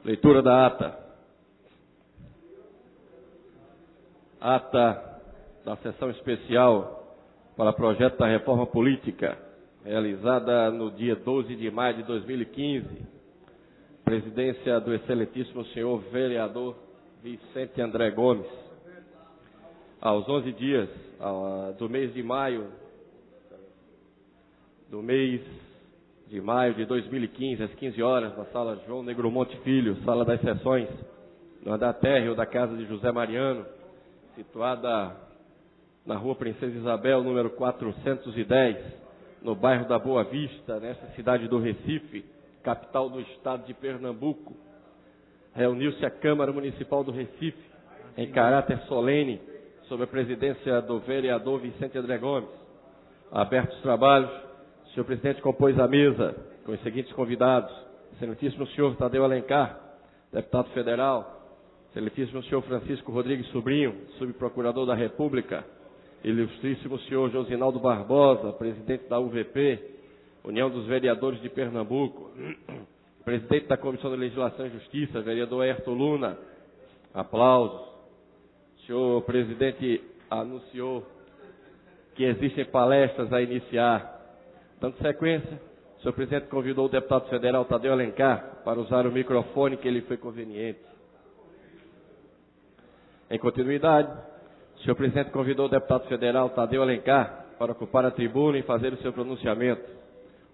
Leitura da ata. Ata da sessão especial para o projeto da reforma política, realizada no dia 12 de maio de 2015, presidência do excelentíssimo senhor vereador Vicente André Gomes. Aos 11 dias do mês de maio de 2015, às 15 horas, na sala João Negromonte Filho, sala das sessões, no andar térreo da casa de José Mariano, situada na rua Princesa Isabel, número 410, no bairro da Boa Vista, nesta cidade do Recife, capital do estado de Pernambuco. Reuniu-se a Câmara Municipal do Recife, em caráter solene, sob a presidência do vereador Vicente André Gomes. Abertos os trabalhos, o senhor presidente compôs a mesa com os seguintes convidados: excelentíssimo senhor Tadeu Alencar, deputado federal; excelentíssimo senhor Francisco Rodrigues Sobrinho, subprocurador da República; ilustríssimo senhor Josinaldo Barbosa, presidente da UVP, União dos Vereadores de Pernambuco; presidente da Comissão de Legislação e Justiça, vereador Ayrton Luna. Aplausos. O senhor presidente anunciou que existem palestras a iniciar. Dando sequência, o senhor presidente convidou o deputado federal Tadeu Alencar para usar o microfone que lhe foi conveniente. Em continuidade, o senhor presidente convidou o deputado federal Tadeu Alencar para ocupar a tribuna e fazer o seu pronunciamento.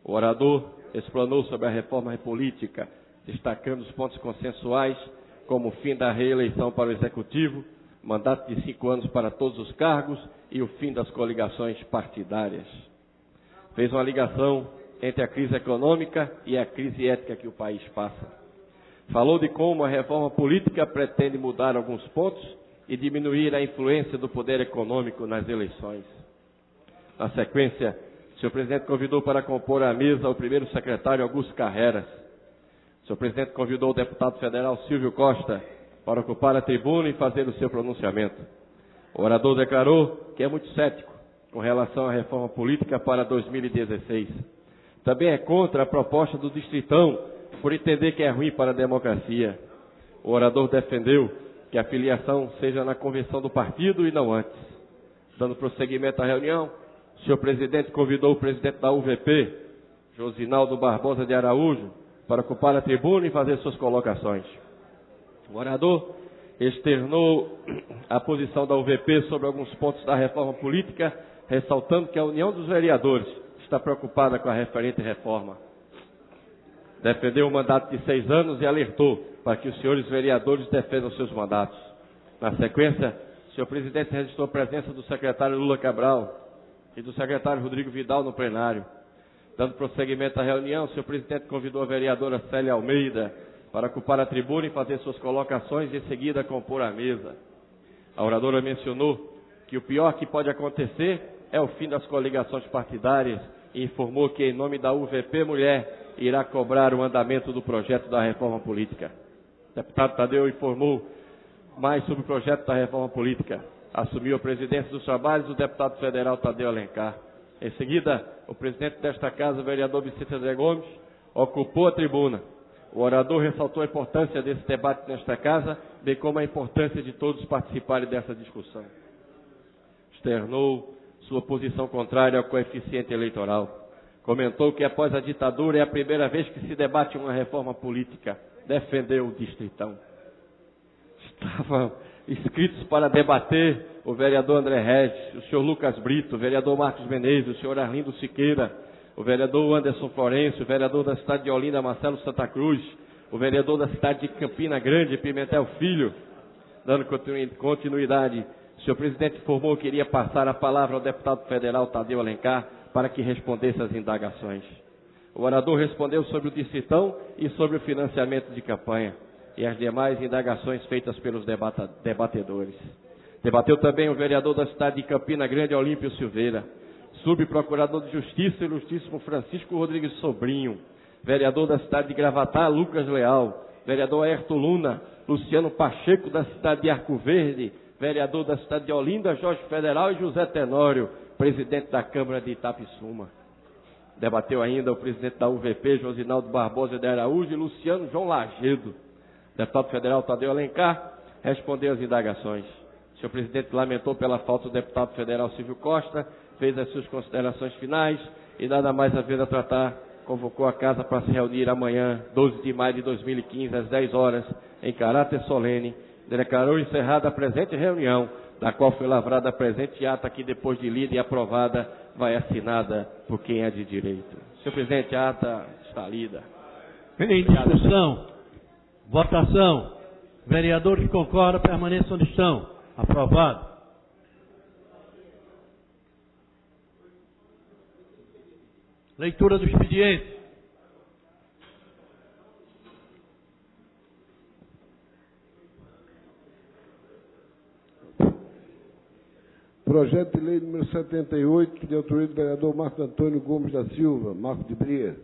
O orador explanou sobre a reforma política, destacando os pontos consensuais, como o fim da reeleição para o Executivo, mandato de 5 anos para todos os cargos e o fim das coligações partidárias. Fez uma ligação entre a crise econômica e a crise ética que o país passa. Falou de como a reforma política pretende mudar alguns pontos e diminuir a influência do poder econômico nas eleições. Na sequência, o senhor presidente convidou para compor a mesa o primeiro secretário Augusto Carreras. O senhor presidente convidou o deputado federal Silvio Costa para ocupar a tribuna e fazer o seu pronunciamento. O orador declarou que é muito cético com relação à reforma política para 2016. Também é contra a proposta do Distritão, por entender que é ruim para a democracia. O orador defendeu que a filiação seja na convenção do partido e não antes. Dando prosseguimento à reunião, o senhor presidente convidou o presidente da UVP, Josinaldo Barbosa de Araújo, para ocupar a tribuna e fazer suas colocações. O orador externou a posição da UVP sobre alguns pontos da reforma política, ressaltando que a União dos Vereadores está preocupada com a referente reforma. Defendeu o mandato de 6 anos e alertou para que os senhores vereadores defendam seus mandatos. Na sequência, o senhor presidente registrou a presença do secretário Lula Cabral e do secretário Rodrigo Vidal no plenário. Dando prosseguimento à reunião, o senhor presidente convidou a vereadora Célia Almeida para ocupar a tribuna e fazer suas colocações e em seguida compor a mesa. A oradora mencionou que o pior que pode acontecer é o fim das coligações partidárias e informou que, em nome da UVP Mulher, irá cobrar o andamento do projeto da reforma política. O deputado Tadeu informou mais sobre o projeto da reforma política. Assumiu a presidência dos trabalhos o deputado federal Tadeu Alencar. Em seguida, o presidente desta casa, o vereador Vicente André Gomes, ocupou a tribuna. O orador ressaltou a importância desse debate nesta casa, bem como a importância de todos participarem dessa discussão. Externou sua posição contrária ao coeficiente eleitoral. Comentou que após a ditadura é a primeira vez que se debate uma reforma política. Defendeu o Distritão. Estavam inscritos para debater o vereador André Regis, o senhor Lucas Brito, o vereador Marcos Menezes, o senhor Arlindo Siqueira, o vereador Anderson Florencio, o vereador da cidade de Olinda, Marcelo Santa Cruz, o vereador da cidade de Campina Grande, Pimentel Filho. Dando continuidade, o senhor presidente informou que iria passar a palavra ao deputado federal Tadeu Alencar para que respondesse às indagações. O orador respondeu sobre o Distritão e sobre o financiamento de campanha e as demais indagações feitas pelos debatedores. Debateu também o vereador da cidade de Campina Grande, Olímpio Silveira, subprocurador de Justiça, ilustríssimo Francisco Rodrigues Sobrinho, vereador da cidade de Gravatá, Lucas Leal, vereador Ayrton Luna, Luciano Pacheco, da cidade de Arco Verde, vereador da cidade de Olinda, Jorge Federal, e José Tenório, presidente da Câmara de Itapissuma. Debateu ainda o presidente da UVP, Josinaldo Barbosa de Araújo, e Luciano João Lagedo. O deputado federal Tadeu Alencar respondeu às indagações. O senhor presidente lamentou pela falta do deputado federal Silvio Costa, fez as suas considerações finais e nada mais a ver a tratar, convocou a casa para se reunir amanhã, 12 de maio de 2015, às 10 horas, em caráter solene, declarou encerrada a presente reunião, da qual foi lavrada a presente ata que, depois de lida e aprovada, vai assinada por quem é de direito. Senhor presidente, a ata está lida. Em discussão, votação, vereador que concorda, permaneça onde estão. Aprovado. Leitura do expediente. Projeto de lei número 78, de autoria do vereador Marco Antônio Gomes da Silva, Marco de Bria.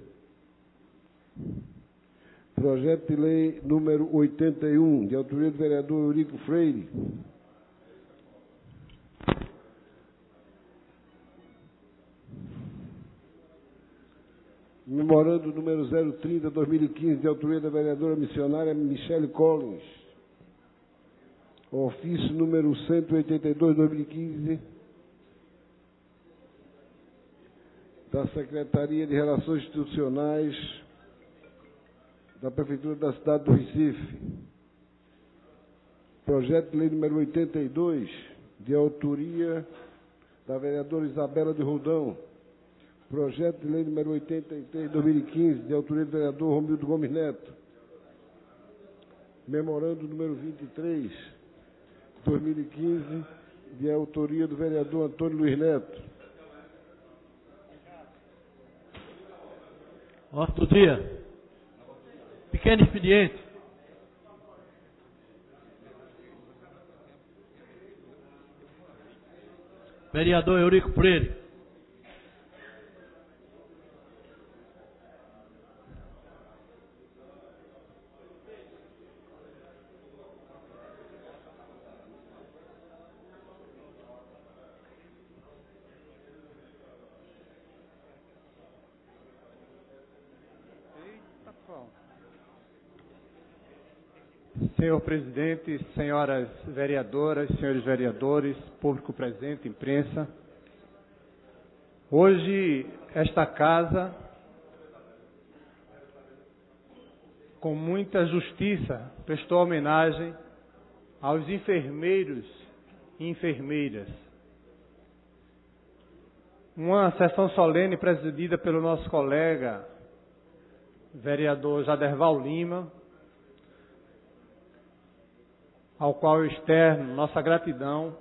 Projeto de lei número 81, de autoria do vereador Eurico Freire. Memorando número 030/2015, de autoria da vereadora missionária Michele Collins. Ofício número 182/2015, da Secretaria de Relações Institucionais da Prefeitura da cidade do Recife. Projeto de lei número 82, de autoria da vereadora Isabela de Roldão. Projeto de lei número 83/2015, de autoria do vereador Romildo Gomes Neto. Memorando número 23/2015, de autoria do vereador Antônio Luiz Neto. Ordem do dia. Pequeno expediente. Vereador Eurico Freire. Senhor presidente, senhoras vereadoras, senhores vereadores, público presente, imprensa. Hoje, esta casa, com muita justiça, prestou homenagem aos enfermeiros e enfermeiras. Uma sessão solene presidida pelo nosso colega, vereador Jaderval Lima, ao qual eu externo nossa gratidão.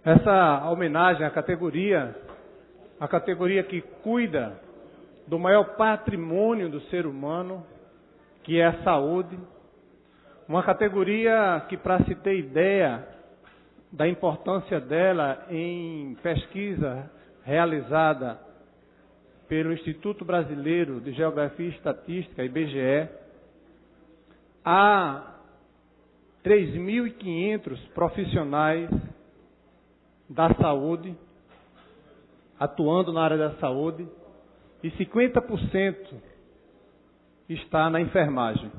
Essa homenagem à categoria que cuida do maior patrimônio do ser humano, que é a saúde. Uma categoria que, para se ter ideia da importância dela em pesquisa realizada pelo Instituto Brasileiro de Geografia e Estatística, IBGE, há 3.500 profissionais da saúde, atuando na área da saúde, e 50% está na enfermagem.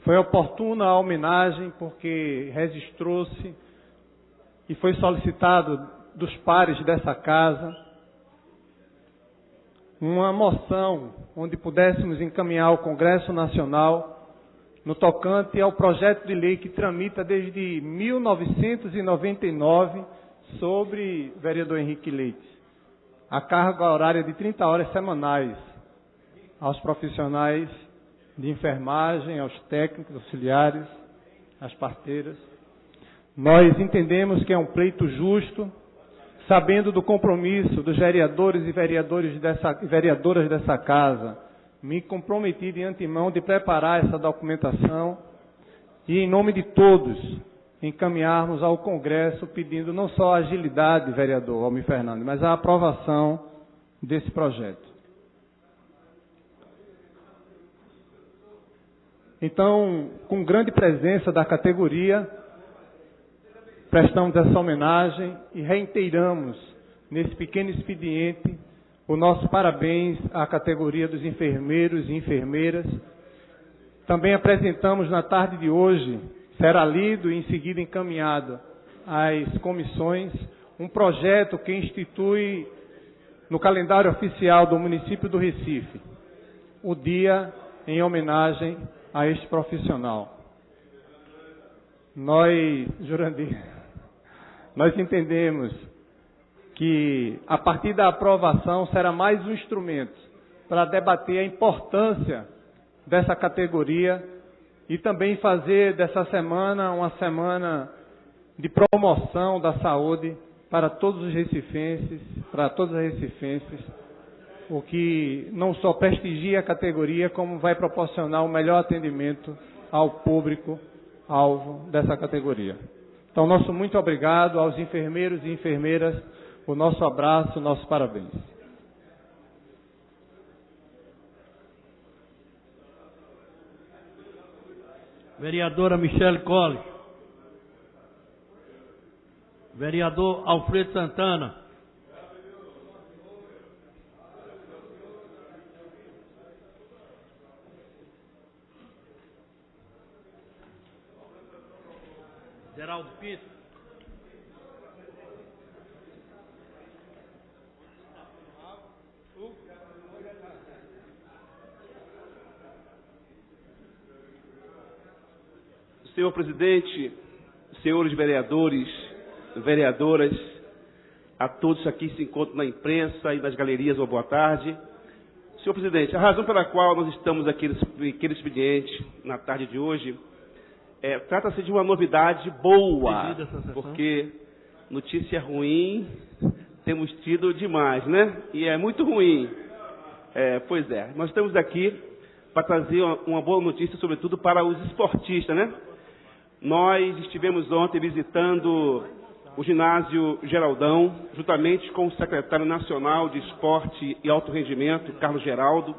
Foi oportuna a homenagem porque registrou-se e foi solicitado dos pares dessa casa uma moção onde pudéssemos encaminhar ao Congresso Nacional no tocante ao projeto de lei que tramita desde 1999 sobre vereador Henrique Leite, a carga horária de 30 horas semanais aos profissionais de enfermagem, aos técnicos, auxiliares, às parteiras. Nós entendemos que é um pleito justo, sabendo do compromisso dos vereadores e vereadoras dessa casa. Me comprometi de antemão de preparar essa documentação e, em nome de todos, encaminharmos ao Congresso pedindo não só a agilidade, vereador Almir Fernandes, mas a aprovação desse projeto. Então, com grande presença da categoria, prestamos essa homenagem e reiteramos, nesse pequeno expediente, o nosso parabéns à categoria dos enfermeiros e enfermeiras. Também apresentamos na tarde de hoje, será lido e em seguida encaminhado às comissões, um projeto que institui no calendário oficial do município do Recife o dia em homenagem a este profissional. Jurandir, nós entendemos que a partir da aprovação será mais um instrumento para debater a importância dessa categoria e também fazer dessa semana uma semana de promoção da saúde para todos os recifenses, para todas as recifenses, o que não só prestigia a categoria, como vai proporcionar o melhor atendimento ao público-alvo dessa categoria. Então, nosso muito obrigado aos enfermeiros e enfermeiras, o nosso abraço, o nosso parabéns. Vereadora Michele Colles. Vereador Alfredo Santana. Geraldo Pinto. Senhor presidente, senhores vereadores, vereadoras, a todos aqui que se encontram na imprensa e nas galerias, uma boa tarde. Senhor presidente, a razão pela qual nós estamos aqui nesse pequeno expediente na tarde de hoje trata-se de uma novidade boa, porque notícia ruim temos tido demais, né? E é muito ruim. Pois é, nós estamos aqui para trazer uma boa notícia, sobretudo para os esportistas, né? Nós estivemos ontem visitando o ginásio Geraldão, juntamente com o secretário nacional de Esporte e Alto Rendimento, Carlos Geraldo,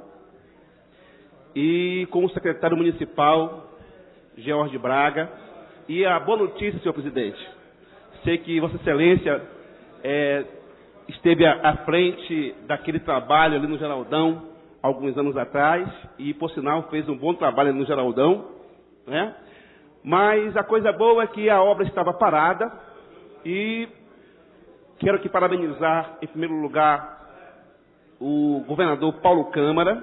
e com o secretário municipal, George Braga. E a boa notícia, senhor presidente, sei que Vossa Excelência esteve à frente daquele trabalho ali no Geraldão, alguns anos atrás, e, por sinal, fez um bom trabalho ali no Geraldão, né? Mas a coisa boa é que a obra estava parada e quero aqui parabenizar, em primeiro lugar, o governador Paulo Câmara,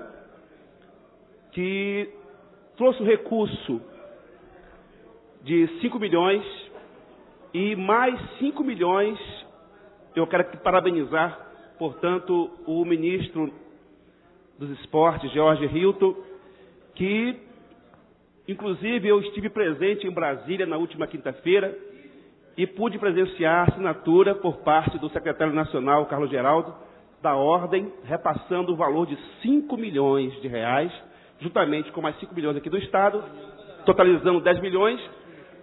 que trouxe o recurso de 5 milhões e mais 5 milhões, eu quero aqui parabenizar, portanto, o ministro dos Esportes, Jorge Hilton, que inclusive, eu estive presente em Brasília na última quinta-feira e pude presenciar a assinatura por parte do secretário nacional, Carlos Geraldo, da ordem, repassando o valor de 5 milhões de reais, juntamente com mais 5 milhões aqui do Estado, totalizando 10 milhões,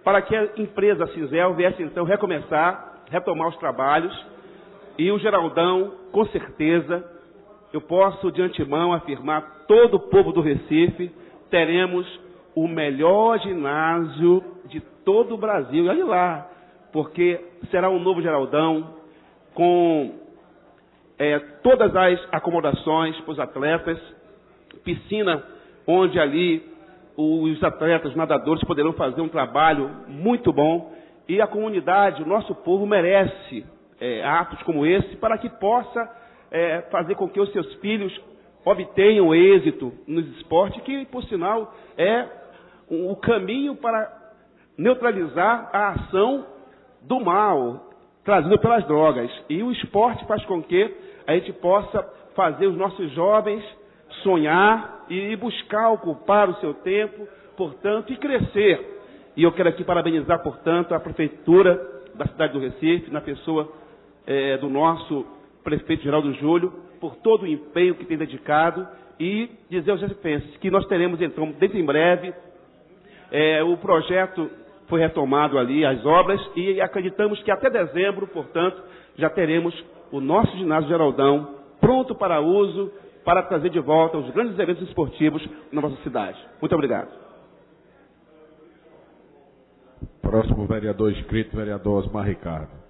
para que a empresa Cisel viesse, então, retomar os trabalhos. E o Geraldão, com certeza, eu posso, de antemão, afirmar, todo o povo do Recife, teremos o melhor ginásio de todo o Brasil. E olha lá, porque será um novo Geraldão, com todas as acomodações para os atletas, piscina onde ali os atletas, os nadadores poderão fazer um trabalho muito bom. E a comunidade, o nosso povo merece atos como esse, para que possa fazer com que os seus filhos obtenham êxito nos esportes, que, por sinal, é o caminho para neutralizar a ação do mal trazida pelas drogas. E o esporte faz com que a gente possa fazer os nossos jovens sonhar e buscar ocupar o seu tempo, portanto, e crescer. E eu quero aqui parabenizar, portanto, a Prefeitura da cidade do Recife, na pessoa do nosso prefeito Geraldo Júlio, por todo o empenho que tem dedicado, e dizer aos recifenses que nós teremos, então, dentro em breve, o projeto foi retomado ali, as obras, e acreditamos que até dezembro, portanto, já teremos o nosso ginásio Geraldão pronto para uso, para trazer de volta os grandes eventos esportivos na nossa cidade. Muito obrigado. Próximo vereador inscrito, vereador Osmar Ricardo.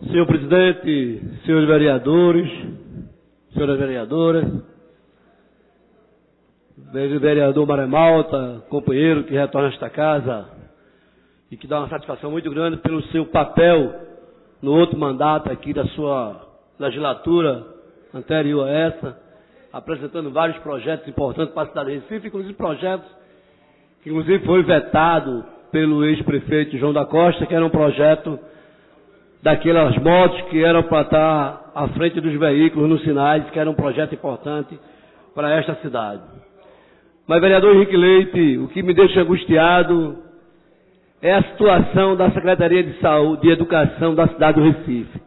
Senhor presidente, senhores vereadores, senhoras vereadoras, vereador Maremalta, companheiro que retorna a esta casa e que dá uma satisfação muito grande pelo seu papel no outro mandato aqui da sua legislatura anterior a essa, apresentando vários projetos importantes para a cidade de Recife, inclusive projetos que inclusive foi vetado pelo ex-prefeito João da Costa, que era um projeto daquelas motos que eram para estar à frente dos veículos nos sinais, que era um projeto importante para esta cidade. Mas, vereador Henrique Leite, o que me deixa angustiado é a situação da Secretaria de Saúde e Educação da cidade do Recife.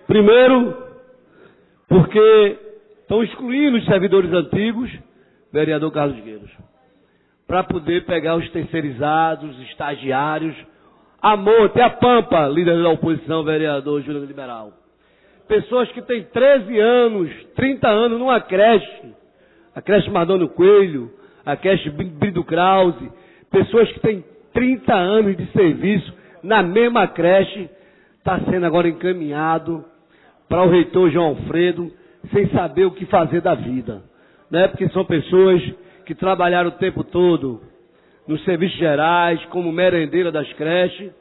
Primeiro, porque estão excluindo os servidores antigos, vereador Carlos Gueiros, para poder pegar os terceirizados, os estagiários, a Monte, a Pampa, líder da oposição, vereador Júlio Liberal. Pessoas que têm 13 anos, 30 anos numa creche, a creche Madonna Coelho, a creche Brido Krause, pessoas que têm 30 anos de serviço na mesma creche, está sendo agora encaminhado para o reitor João Alfredo, sem saber o que fazer da vida, né? Porque são pessoas que trabalharam o tempo todo nos serviços gerais, como merendeira das creches,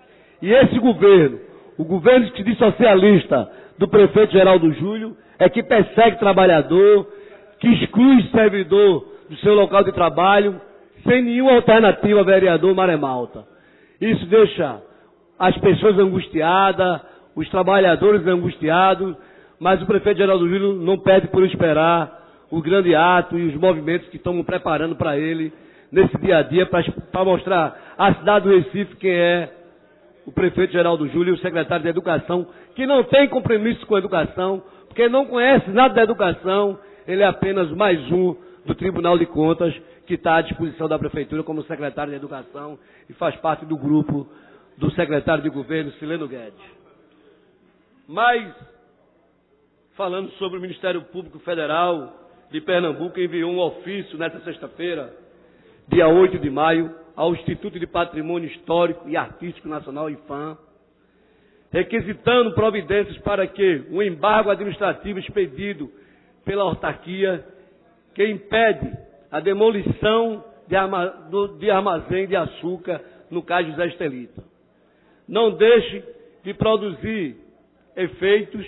e esse governo, o governo que diz socialista do prefeito Geraldo Júlio, é que persegue trabalhador, que exclui servidor do seu local de trabalho, sem nenhuma alternativa, vereador Maremalta. Isso deixa as pessoas angustiadas, os trabalhadores angustiados, mas o prefeito Geraldo Júlio não pede por esperar o grande ato e os movimentos que estamos preparando para ele nesse dia a dia, para mostrar à cidade do Recife quem é o prefeito Geraldo Júlio e o secretário de Educação, que não tem compromisso com a educação, porque não conhece nada da educação, ele é apenas mais um do Tribunal de Contas, que está à disposição da Prefeitura como secretário de Educação e faz parte do grupo do secretário de Governo, Sileno Guedes. Mas, falando sobre o Ministério Público Federal de Pernambuco, enviou um ofício nesta sexta-feira, dia 8 de maio, ao Instituto de Patrimônio Histórico e Artístico Nacional, IPHAN, requisitando providências para que o embargo administrativo expedido pela autarquia, que impede a demolição de armazém de açúcar no Cais José Estelita, não deixe de produzir efeitos.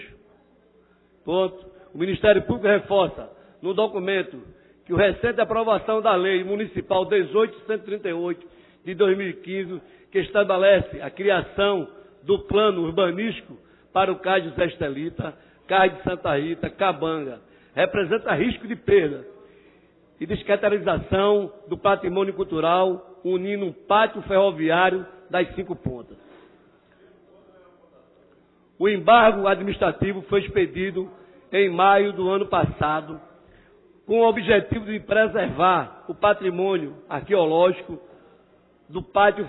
Ponto. O Ministério Público reforça no documento que o recente aprovação da Lei Municipal 18.138 de 2015, que estabelece a criação do plano urbanístico para o Cais José Estelita, Cais de Santa Rita, Cabanga, representa risco de perda e descaracterização do patrimônio cultural, unindo um pátio ferroviário das 5 pontas. O embargo administrativo foi expedido em maio do ano passado, com o objetivo de preservar o patrimônio arqueológico do pátio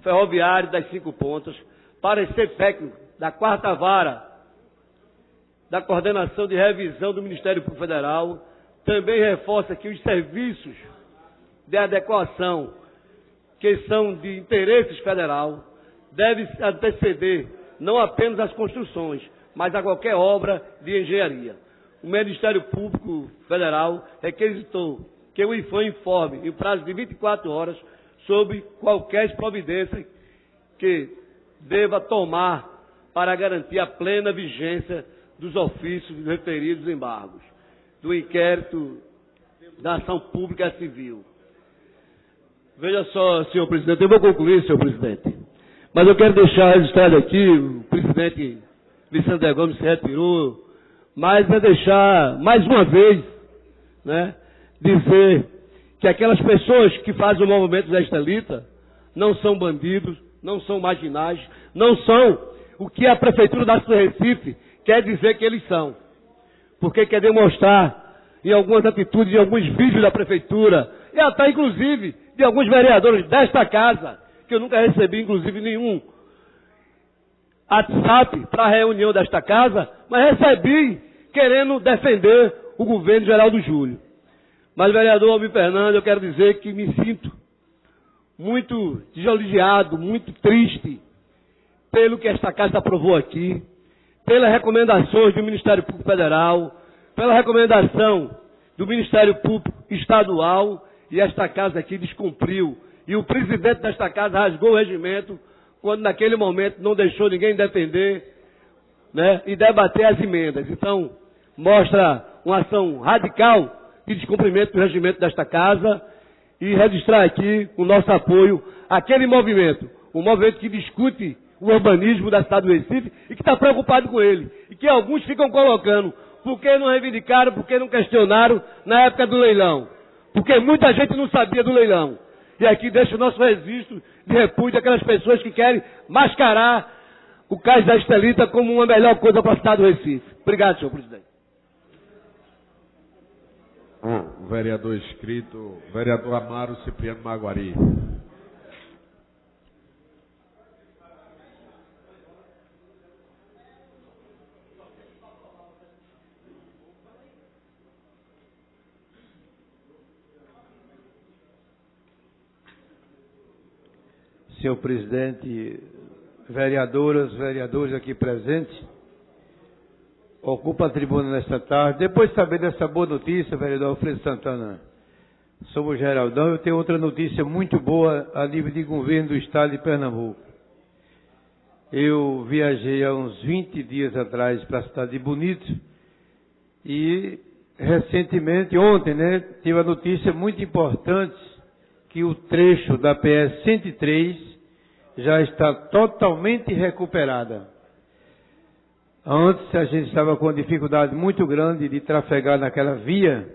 ferroviário das 5 pontas. Parecer técnico da 4ª Vara da Coordenação de Revisão do Ministério Público Federal também reforça que os serviços de adequação, que são de interesse federal, devem anteceder não apenas as construções, mas a qualquer obra de engenharia. O Ministério Público Federal requisitou que o IPHAN informe, em prazo de 24 horas, sobre qualquer providência que deva tomar para garantir a plena vigência dos ofícios referidos embargos, do inquérito da ação pública civil. Veja só, senhor presidente, eu vou concluir, senhor presidente, mas eu quero deixar registrado aqui, o presidente Vicente Gomes se retirou, mas é deixar, mais uma vez, né, dizer que aquelas pessoas que fazem o movimento da Estelita não são bandidos, não são marginais, não são o que a Prefeitura da cidade de Recife quer dizer que eles são. Porque quer demonstrar em algumas atitudes, em alguns vídeos da Prefeitura, e até inclusive de alguns vereadores desta casa, que eu nunca recebi inclusive nenhum WhatsApp para a reunião desta casa, mas recebi querendo defender o governo Geraldo Júlio. Mas, vereador Almir Fernando, eu quero dizer que me sinto muito desoliviado, muito triste pelo que esta casa aprovou aqui, pelas recomendações do Ministério Público Federal, pela recomendação do Ministério Público Estadual, e esta casa aqui descumpriu. E o presidente desta casa rasgou o regimento, quando naquele momento não deixou ninguém defender, né, e debater as emendas. Então, mostra uma ação radical de descumprimento do regimento desta casa, e registrar aqui o nosso apoio àquele movimento, o movimento que discute o urbanismo da cidade do Recife e que está preocupado com ele. E que alguns ficam colocando, por que não reivindicaram, por que não questionaram na época do leilão? Porque muita gente não sabia do leilão. E aqui deixa o nosso registro de repúdio àquelas pessoas que querem mascarar o Cais da Estelita como uma melhor coisa para a cidade do Recife. Obrigado, senhor presidente. O vereador inscrito, vereador Amaro Cipriano Maguari. Senhor presidente, vereadoras, vereadores aqui presentes, ocupa a tribuna nesta tarde. Depois de saber dessa boa notícia, vereador Alfredo Santana, sobre o Geraldão, eu tenho outra notícia muito boa a nível de governo do estado de Pernambuco. Eu viajei há uns 20 dias atrás para a cidade de Bonito e recentemente, ontem, tive a notícia muito importante que o trecho da PS 103 já está totalmente recuperada. Antes a gente estava com uma dificuldade muito grande de trafegar naquela via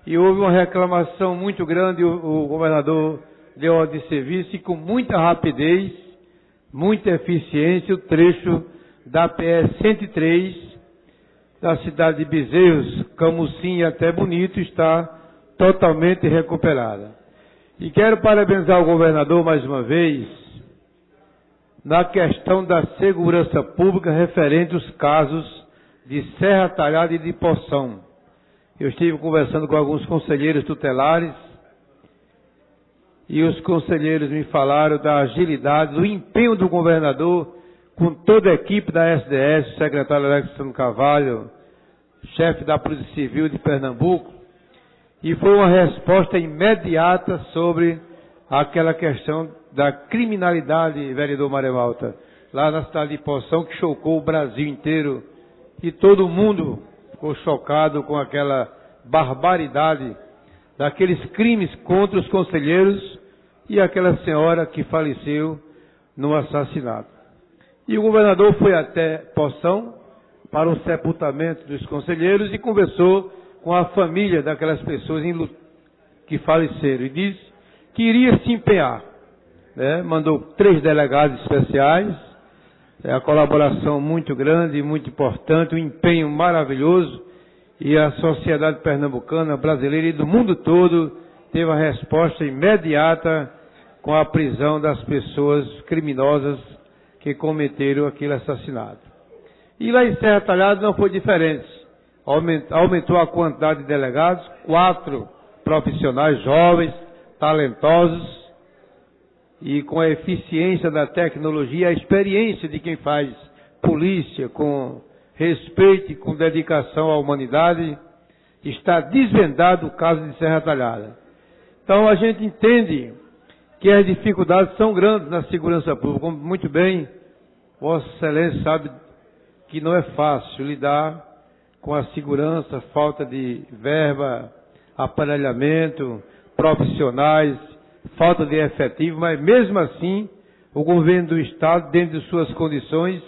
e houve uma reclamação muito grande, o governador deu ordem de serviço e com muita rapidez, muita eficiência, o trecho da PS 103 da cidade de Bezerros, Camusim e até Bonito está totalmente recuperada. E quero parabenizar o governador mais uma vez na questão da segurança pública referente aos casos de Serra Talhada e de Poção. Eu estive conversando com alguns conselheiros tutelares e os conselheiros me falaram da agilidade, do empenho do governador com toda a equipe da SDS, o secretário Alexandre Carvalho, chefe da Polícia Civil de Pernambuco, e foi uma resposta imediata sobre aquela questão da criminalidade, vereador Maria Malta, lá na cidade de Poção, que chocou o Brasil inteiro, e todo mundo ficou chocado com aquela barbaridade daqueles crimes contra os conselheiros e aquela senhora que faleceu no assassinato. E o governador foi até Poção para o sepultamento dos conselheiros e conversou com a família daquelas pessoas que faleceram e disse que iria se empenhar. Mandou 3 delegados especiais, a colaboração muito grande, muito importante, um empenho maravilhoso, e a sociedade pernambucana, brasileira e do mundo todo teve a resposta imediata com a prisão das pessoas criminosas que cometeram aquele assassinato. E lá em Serra Talhada não foi diferente. Aumentou a quantidade de delegados, 4 profissionais jovens, talentosos, e com a eficiência da tecnologia, a experiência de quem faz polícia com respeito e com dedicação à humanidade, está desvendado o caso de Serra Talhada. Então a gente entende que as dificuldades são grandes na segurança pública. Como muito bem Vossa Excelência sabe que não é fácil lidar com a segurança, falta de verba, aparelhamento, profissionais, falta de efetivo, mas mesmo assim, o governo do Estado, dentro de suas condições,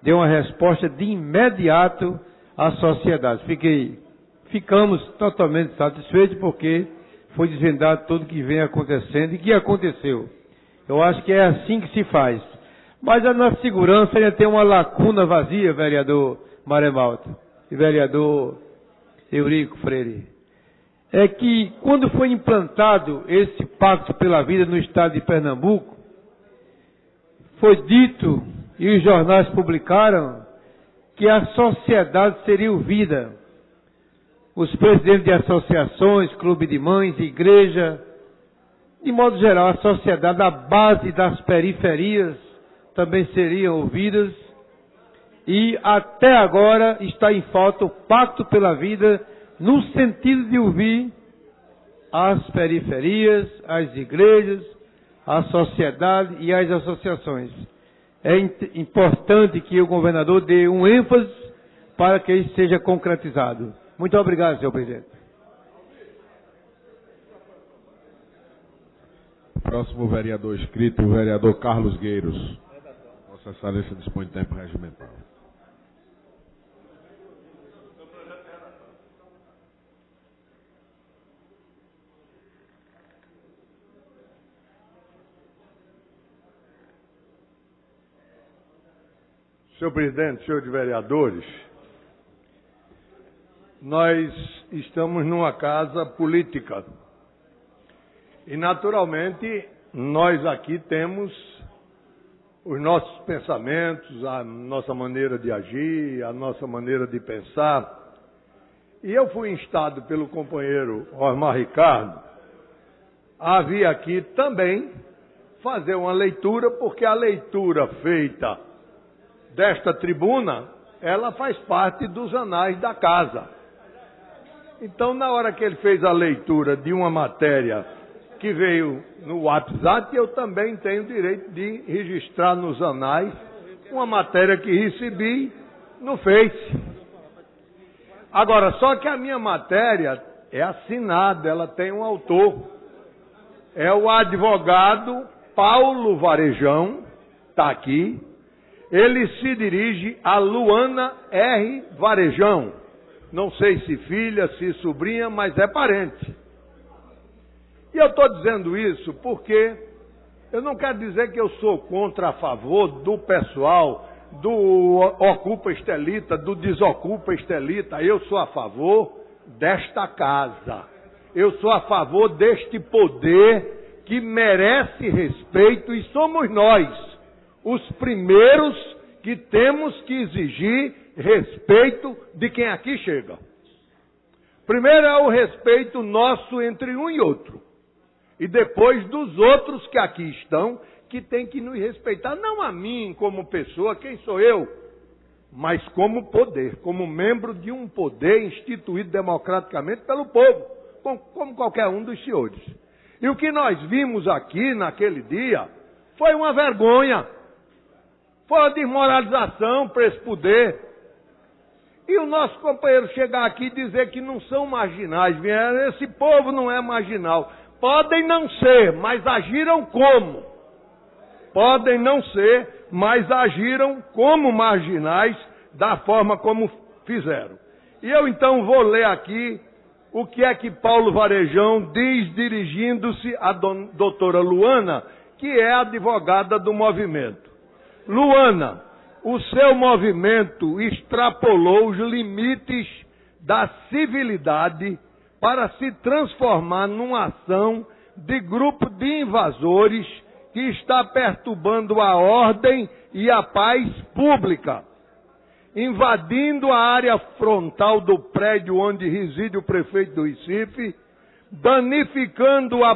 deu uma resposta de imediato à sociedade. Ficamos totalmente satisfeitos porque foi desvendado tudo que vem acontecendo e que aconteceu. Eu acho que é assim que se faz. Mas na segurança ainda tem uma lacuna vazia, vereador Maria Malta e vereador Eurico Freire. É que quando foi implantado esse Pacto pela Vida no estado de Pernambuco, foi dito, e os jornais publicaram, que a sociedade seria ouvida. Os presidentes de associações, clube de mães, igreja, de modo geral, a sociedade, a base das periferias, também seriam ouvidas, e até agora está em falta o Pacto pela Vida, no sentido de ouvir as periferias, as igrejas, a sociedade e as associações. É importante que o governador dê um ênfase para que isso seja concretizado. Muito obrigado, senhor presidente. Próximo vereador inscrito, o vereador Carlos Gueiros. Vossa Excelência dispõe de tempo regimental. Senhor presidente, senhores vereadores, nós estamos numa casa política e, naturalmente, nós aqui temos os nossos pensamentos, a nossa maneira de agir, a nossa maneira de pensar. E eu fui instado pelo companheiro Osmar Ricardo a vir aqui também fazer uma leitura, porque a leitura feita desta tribuna, ela faz parte dos anais da casa. Então, na hora que ele fez a leitura de uma matéria que veio no WhatsApp, eu também tenho direito de registrar nos anais uma matéria que recebi no Face. Agora, só que a minha matéria é assinada, ela tem um autor. É o advogado Paulo Varejão, está aqui. Ele se dirige a Luana R. Varejão. Não sei se filha, se sobrinha, mas é parente. E eu estou dizendo isso porque eu não quero dizer que eu sou contra, a favor do pessoal, do ocupa estelita, do desocupa estelita. Eu sou a favor desta casa. Eu sou a favor deste poder que merece respeito e somos nós os primeiros que temos que exigir respeito de quem aqui chega. Primeiro é o respeito nosso entre um e outro. E depois dos outros que aqui estão, que tem que nos respeitar. Não a mim como pessoa, quem sou eu? Mas como poder, como membro de um poder instituído democraticamente pelo povo, como qualquer um dos senhores. E o que nós vimos aqui naquele dia foi uma vergonha. Foi uma desmoralização para esse poder. E o nosso companheiro chegar aqui e dizer que não são marginais. Esse povo não é marginal. Podem não ser, mas agiram como? Podem não ser, mas agiram como marginais da forma como fizeram. E eu então vou ler aqui o que é que Paulo Varejão diz dirigindo-se à doutora Luana, que é advogada do movimento. Luana, o seu movimento extrapolou os limites da civilidade para se transformar numa ação de grupo de invasores que está perturbando a ordem e a paz pública, invadindo a área frontal do prédio onde reside o prefeito do Recife, danificando a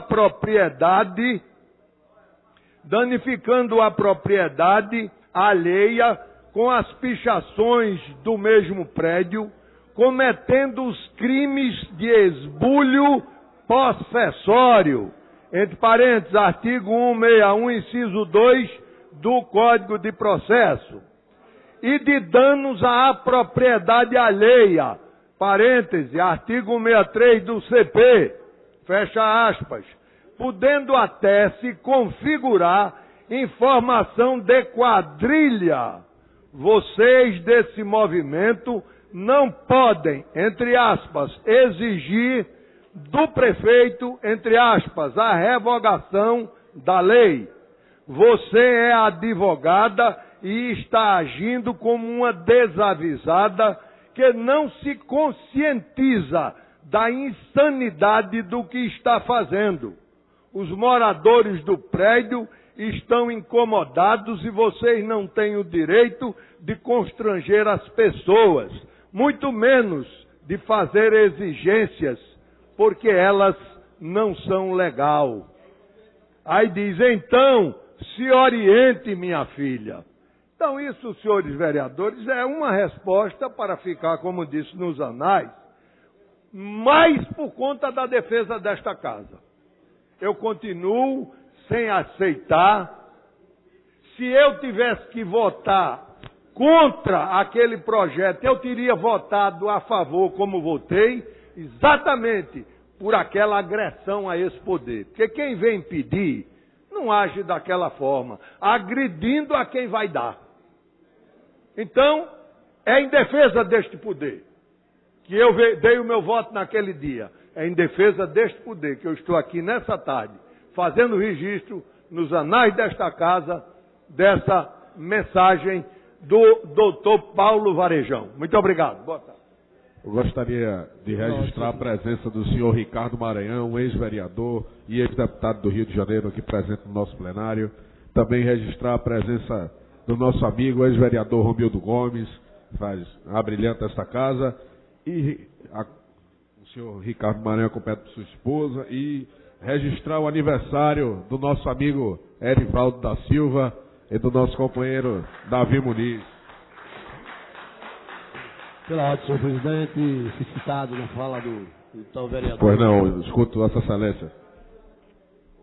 propriedade alheia com as pichações do mesmo prédio, cometendo os crimes de esbulho possessório, entre parênteses, artigo 161, inciso 2 do Código de Processo, e de danos à propriedade alheia, parêntese, artigo 163 do CP, fecha aspas, podendo até se configurar em formação de quadrilha. Vocês desse movimento não podem, entre aspas, exigir do prefeito, entre aspas, a revogação da lei. Você é advogada e está agindo como uma desavisada que não se conscientiza da insanidade do que está fazendo. Os moradores do prédio estão incomodados e vocês não têm o direito de constranger as pessoas, muito menos de fazer exigências, porque elas não são legais. Aí diz, então, se oriente, minha filha. Então, isso, senhores vereadores, é uma resposta para ficar, como disse, nos anais, mas por conta da defesa desta casa. Eu continuo sem aceitar. Se eu tivesse que votar contra aquele projeto, eu teria votado a favor, como votei, exatamente por aquela agressão a esse poder. Porque quem vem pedir não age daquela forma, agredindo a quem vai dar. Então, é em defesa deste poder que eu dei o meu voto naquele dia. É em defesa deste poder que eu estou aqui nessa tarde, fazendo registro nos anais desta casa, dessa mensagem do doutor Paulo Varejão. Muito obrigado. Boa tarde. Eu gostaria de registrar a presença do senhor Ricardo Maranhão, ex-vereador e ex-deputado do Rio de Janeiro, aqui presente no nosso plenário. Também registrar a presença do nosso amigo, ex-vereador Romildo Gomes, que faz abrilhanta esta casa, e o senhor Ricardo Maranhão acompanhado por sua esposa, e registrar o aniversário do nosso amigo Erivaldo da Silva e do nosso companheiro Davi Muniz. Pela ordem, senhor presidente, se citado na fala do tal vereador. Pois não, escuto Vossa Excelência.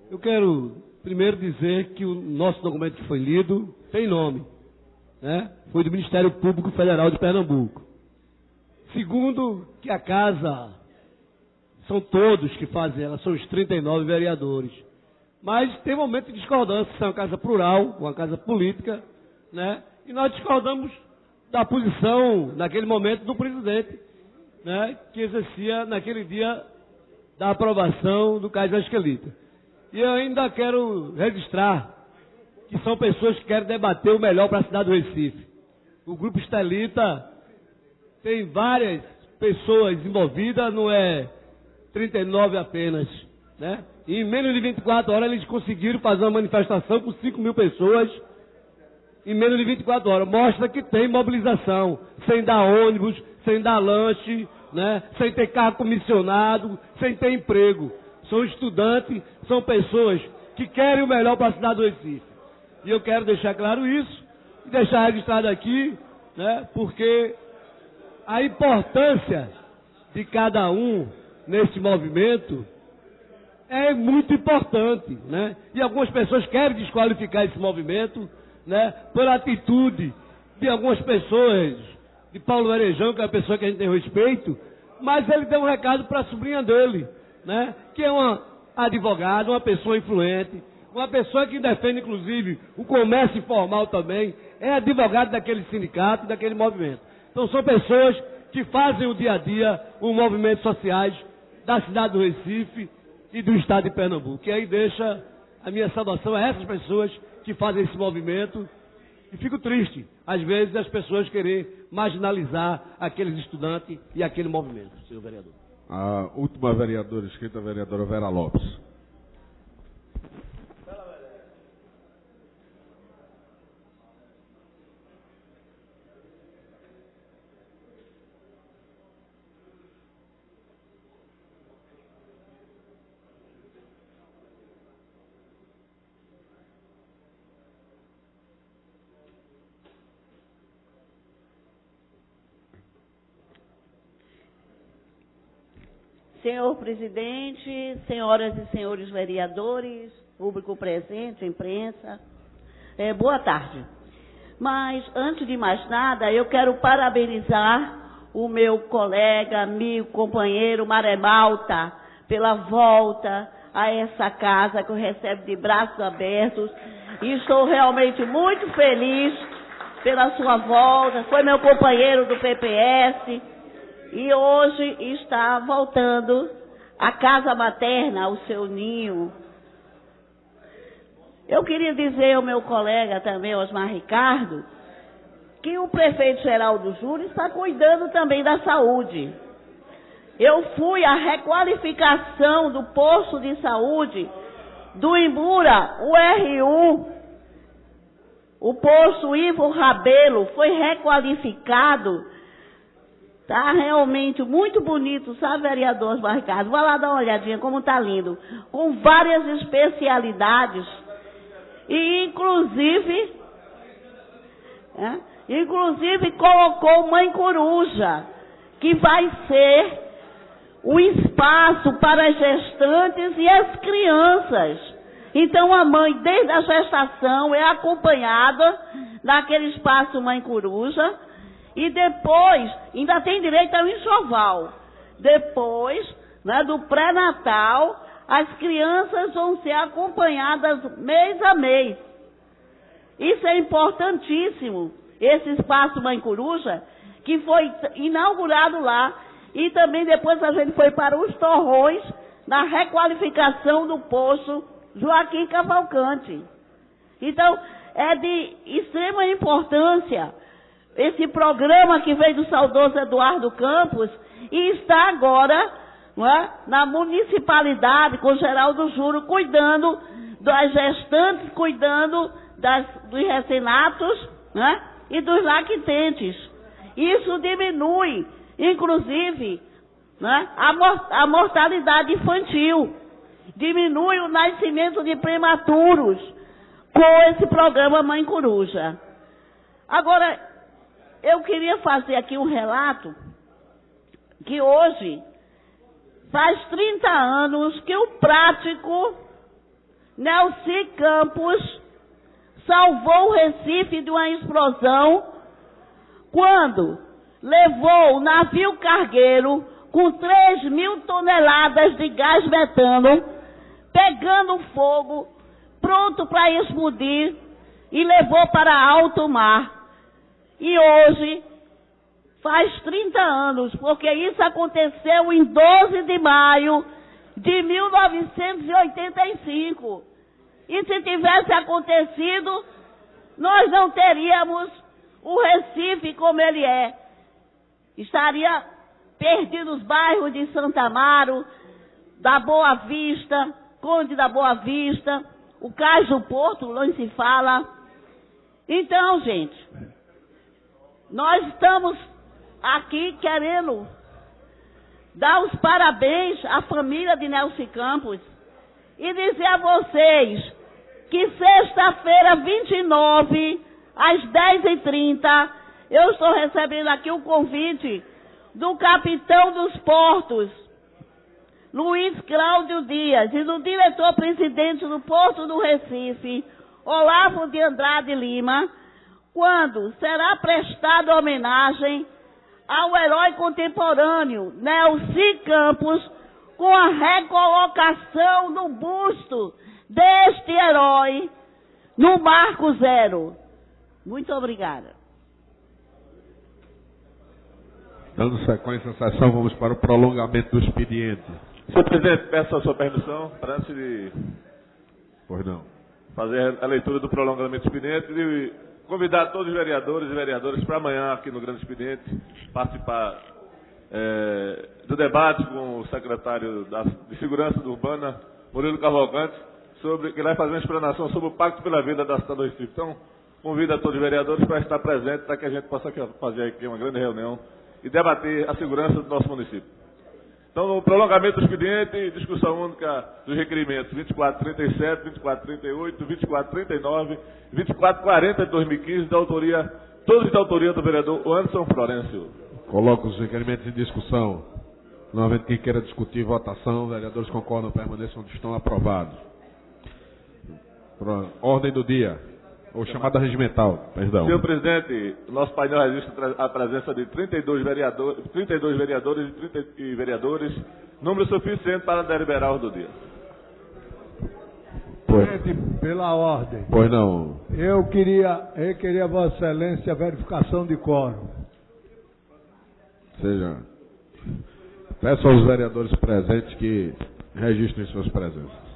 Eu quero primeiro dizer que o nosso documento que foi lido tem nome, né? Foi do Ministério Público Federal de Pernambuco. Segundo, que a casa, são todos que fazem ela, são os 39 vereadores. Mas tem momento de discordância, isso é uma casa plural, uma casa política, né? E nós discordamos da posição, naquele momento, do presidente, né, que exercia naquele dia da aprovação do Cais Esquelita. E eu ainda quero registrar que são pessoas que querem debater o melhor para a cidade do Recife. O Grupo Estelita tem várias pessoas envolvidas, não é 39 apenas, né? E em menos de 24 horas eles conseguiram fazer uma manifestação com 5 mil pessoas. Em menos de 24 horas, mostra que tem mobilização, sem dar ônibus, sem dar lanche, né? Sem ter carro comissionado, sem ter emprego. São estudantes, são pessoas que querem o melhor para a cidade do Recife. E eu quero deixar claro isso, e deixar registrado aqui, né? Porque a importância de cada um nesse movimento é muito importante, né? E algumas pessoas querem desqualificar esse movimento, né, pela atitude de algumas pessoas, de Paulo Varejão, que é uma pessoa que a gente tem respeito, mas ele deu um recado para a sobrinha dele, né, que é uma advogada, uma pessoa influente, uma pessoa que defende, inclusive, o comércio informal também, é advogado daquele sindicato, daquele movimento. Então são pessoas que fazem o dia a dia, os movimentos sociais da cidade do Recife e do estado de Pernambuco. E aí deixa a minha saudação a essas pessoas que fazem esse movimento, e fico triste, às vezes, as pessoas querem marginalizar aqueles estudantes e aquele movimento, senhor vereador. A última vereadora inscrita, a vereadora Vera Lopes. Senhor presidente, senhoras e senhores vereadores, público presente, imprensa, boa tarde. Mas, antes de mais nada, eu quero parabenizar o meu colega, amigo, companheiro Maré Malta, pela volta a essa casa que eu recebo de braços abertos. E estou realmente muito feliz pela sua volta. Foi meu companheiro do PPS. E hoje está voltando à casa materna, ao seu ninho. Eu queria dizer ao meu colega também, Osmar Ricardo, que o prefeito Geraldo Júlio está cuidando também da saúde. Eu fui à requalificação do posto de saúde do Imbura, o RU. O posto Ivo Rabelo foi requalificado. Está realmente muito bonito, sabe, vereador Barricado? Vai lá dar uma olhadinha como está lindo. Com várias especialidades. E, inclusive, né? Inclusive colocou Mãe Coruja, que vai ser o espaço para as gestantes e as crianças. Então a mãe, desde a gestação, é acompanhada naquele espaço Mãe Coruja, e depois ainda tem direito ao enxoval. Depois, né, do pré-natal, as crianças vão ser acompanhadas mês a mês. Isso é importantíssimo, esse espaço Mãe Coruja, que foi inaugurado lá, e também depois a gente foi para os Torrões, na requalificação do posto Joaquim Cavalcante. Então, é de extrema importância esse programa que veio do saudoso Eduardo Campos e está agora, não é, na municipalidade, com Geraldo Juro, cuidando das gestantes, cuidando dos recém-natos, né, e dos lactentes. Isso diminui, inclusive, né, a mortalidade infantil, diminui o nascimento de prematuros com esse programa Mãe Coruja. Agora, eu queria fazer aqui um relato que hoje faz 30 anos que o prático Nelci Campos salvou o Recife de uma explosão quando levou o navio cargueiro com 3.000 toneladas de gás metano, pegando fogo, pronto para explodir, e levou para alto mar. E hoje, faz 30 anos, porque isso aconteceu em 12 de maio de 1985. E se tivesse acontecido, nós não teríamos o Recife como ele é. Estaria perdido os bairros de Santa Amaro, da Boa Vista, Conde da Boa Vista, o Cais do Porto, onde se fala. Então, gente, nós estamos aqui querendo dar os parabéns à família de Nelci Campos e dizer a vocês que sexta-feira, 29, às 10h30, eu estou recebendo aqui o convite do capitão dos portos, Luiz Cláudio Dias, e do diretor-presidente do Porto do Recife, Olavo de Andrade Lima, quando será prestada homenagem ao herói contemporâneo Nelci Campos, com a recolocação do busto deste herói no Marco Zero. Muito obrigada. Dando sequência à sessão, vamos para o prolongamento do expediente. Senhor presidente, peço a sua permissão, para antes de Pois não. fazer a leitura do prolongamento do expediente, e convidar todos os vereadores e vereadoras para amanhã, aqui no Grande Expediente, participar do debate com o secretário de Segurança Urbana, Murilo Cavalcante, que vai fazer uma explanação sobre o Pacto pela Vida da cidade do Recife. Então, convido a todos os vereadores para estar presentes, para que a gente possa fazer aqui uma grande reunião e debater a segurança do nosso município. Então, no prolongamento do expediente, discussão única dos requerimentos 2437, 2438, 2439, 2440 de 2015, todos de autoria do vereador Anderson Florencio. Coloco os requerimentos em discussão. Não havendo quem queira discutir votação, vereadores concordam, permaneçam onde estão aprovados. Ordem do dia. Ou chamada regimental, perdão. Senhor presidente, o nosso painel registra a presença de 32 vereadores e vereadores, número suficiente para deliberar o do dia. Presidente, pela ordem. Pois não. Eu queria, Vossa Excelência, a verificação de quórum. Seja. Peço aos vereadores presentes que registrem suas presenças.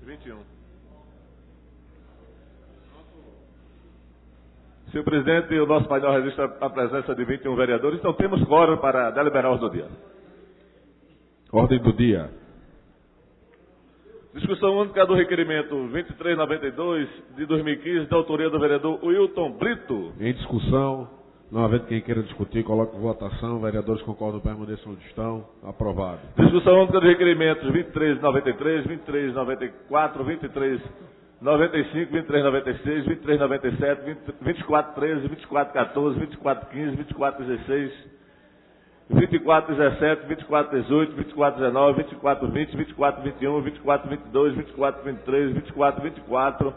21. Senhor presidente, o nosso painel registra a presença de 21 vereadores, então temos quórum para deliberar a ordem do dia. Ordem do dia. Discussão única do requerimento 2392 de 2015, da autoria do vereador Wilton Brito. Em discussão, não havendo quem queira discutir, coloque em votação. Vereadores concordam, permaneçam onde estão. Aprovado. Discussão única dos requerimentos 2393, 2394, 2395, 2396, 2397, 2413, 2414, 2415, 2416, 2417, 2418, 2419, 2420, 2421, 2422, 2423, 2424,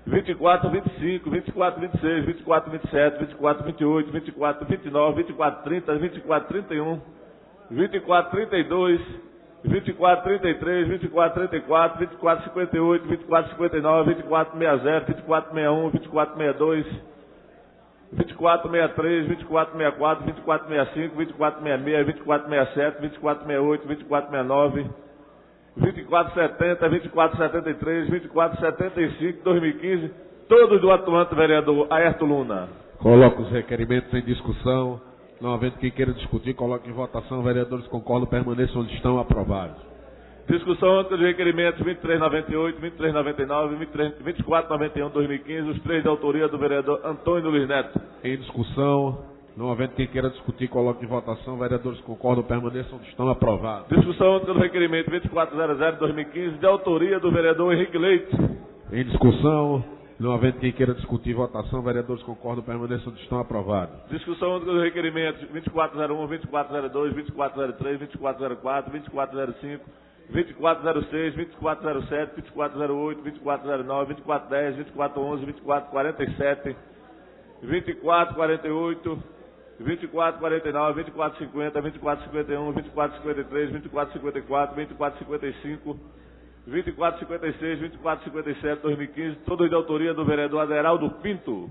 2425, 2426, 2427, 2428, 2429, 2430, 2431, 2432, 2433, 2434, 2458, 2459, 2460, 2461, 2462, 2463, 2464, 2465, 2466, 2467, 2468, 2469, 2470, 2473, 2475, 2015, todos do atuante vereador Aerto Luna. Coloco os requerimentos em discussão. Não havendo quem queira discutir, coloque em votação. Vereadores concordam, permaneçam onde estão. Aprovados. Discussão antes dos requerimentos 2398, 2399, 2491, 2015, os três de autoria do vereador Antônio Luiz Neto. Em discussão, não havendo quem queira discutir, coloque em votação. Vereadores concordam, permaneçam onde estão. Aprovados. Discussão antes do requerimento 2400, 2015, de autoria do vereador Henrique Leite. Em discussão, não havendo quem queira discutir, votação. Vereadores concordam, permaneçam onde estão. Aprovados. Discussão antes dos requerimentos 2401, 2402, 2403, 2404, 2405, 2406, 2407, 2408, 2409, 2410, 2411, 2447, 2448, 2449, 2450, 2451, 2453, 2454, 2455, 2456, 2457, 2015, todos de autoria do vereador Aderaldo Pinto.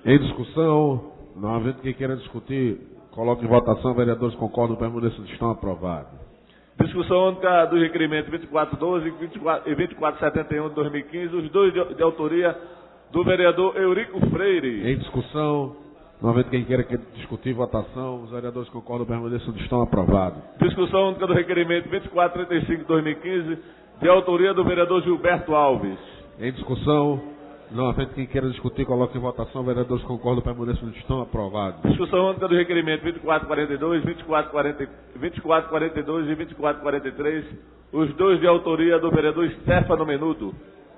Em discussão, não havendo quem queira discutir, coloque em votação. Vereadores concordam, permaneçam onde estão. Aprovados. Discussão única do requerimento 2412 e 2471 de 2015, os dois de autoria do vereador Eurico Freire. Em discussão, não havendo quem queira discutir, votação. Os vereadores concordam, permaneçam onde estão. Aprovados. Discussão única do requerimento 2435 de 2015, de autoria do vereador Gilberto Alves. Em discussão, não havendo quem queira discutir, coloque em votação. Vereadores concordam, permaneçam onde estão. Aprovados. Discussão única do requerimento 2442, 2442 e 2443, os dois de autoria do vereador Stefano Menudo.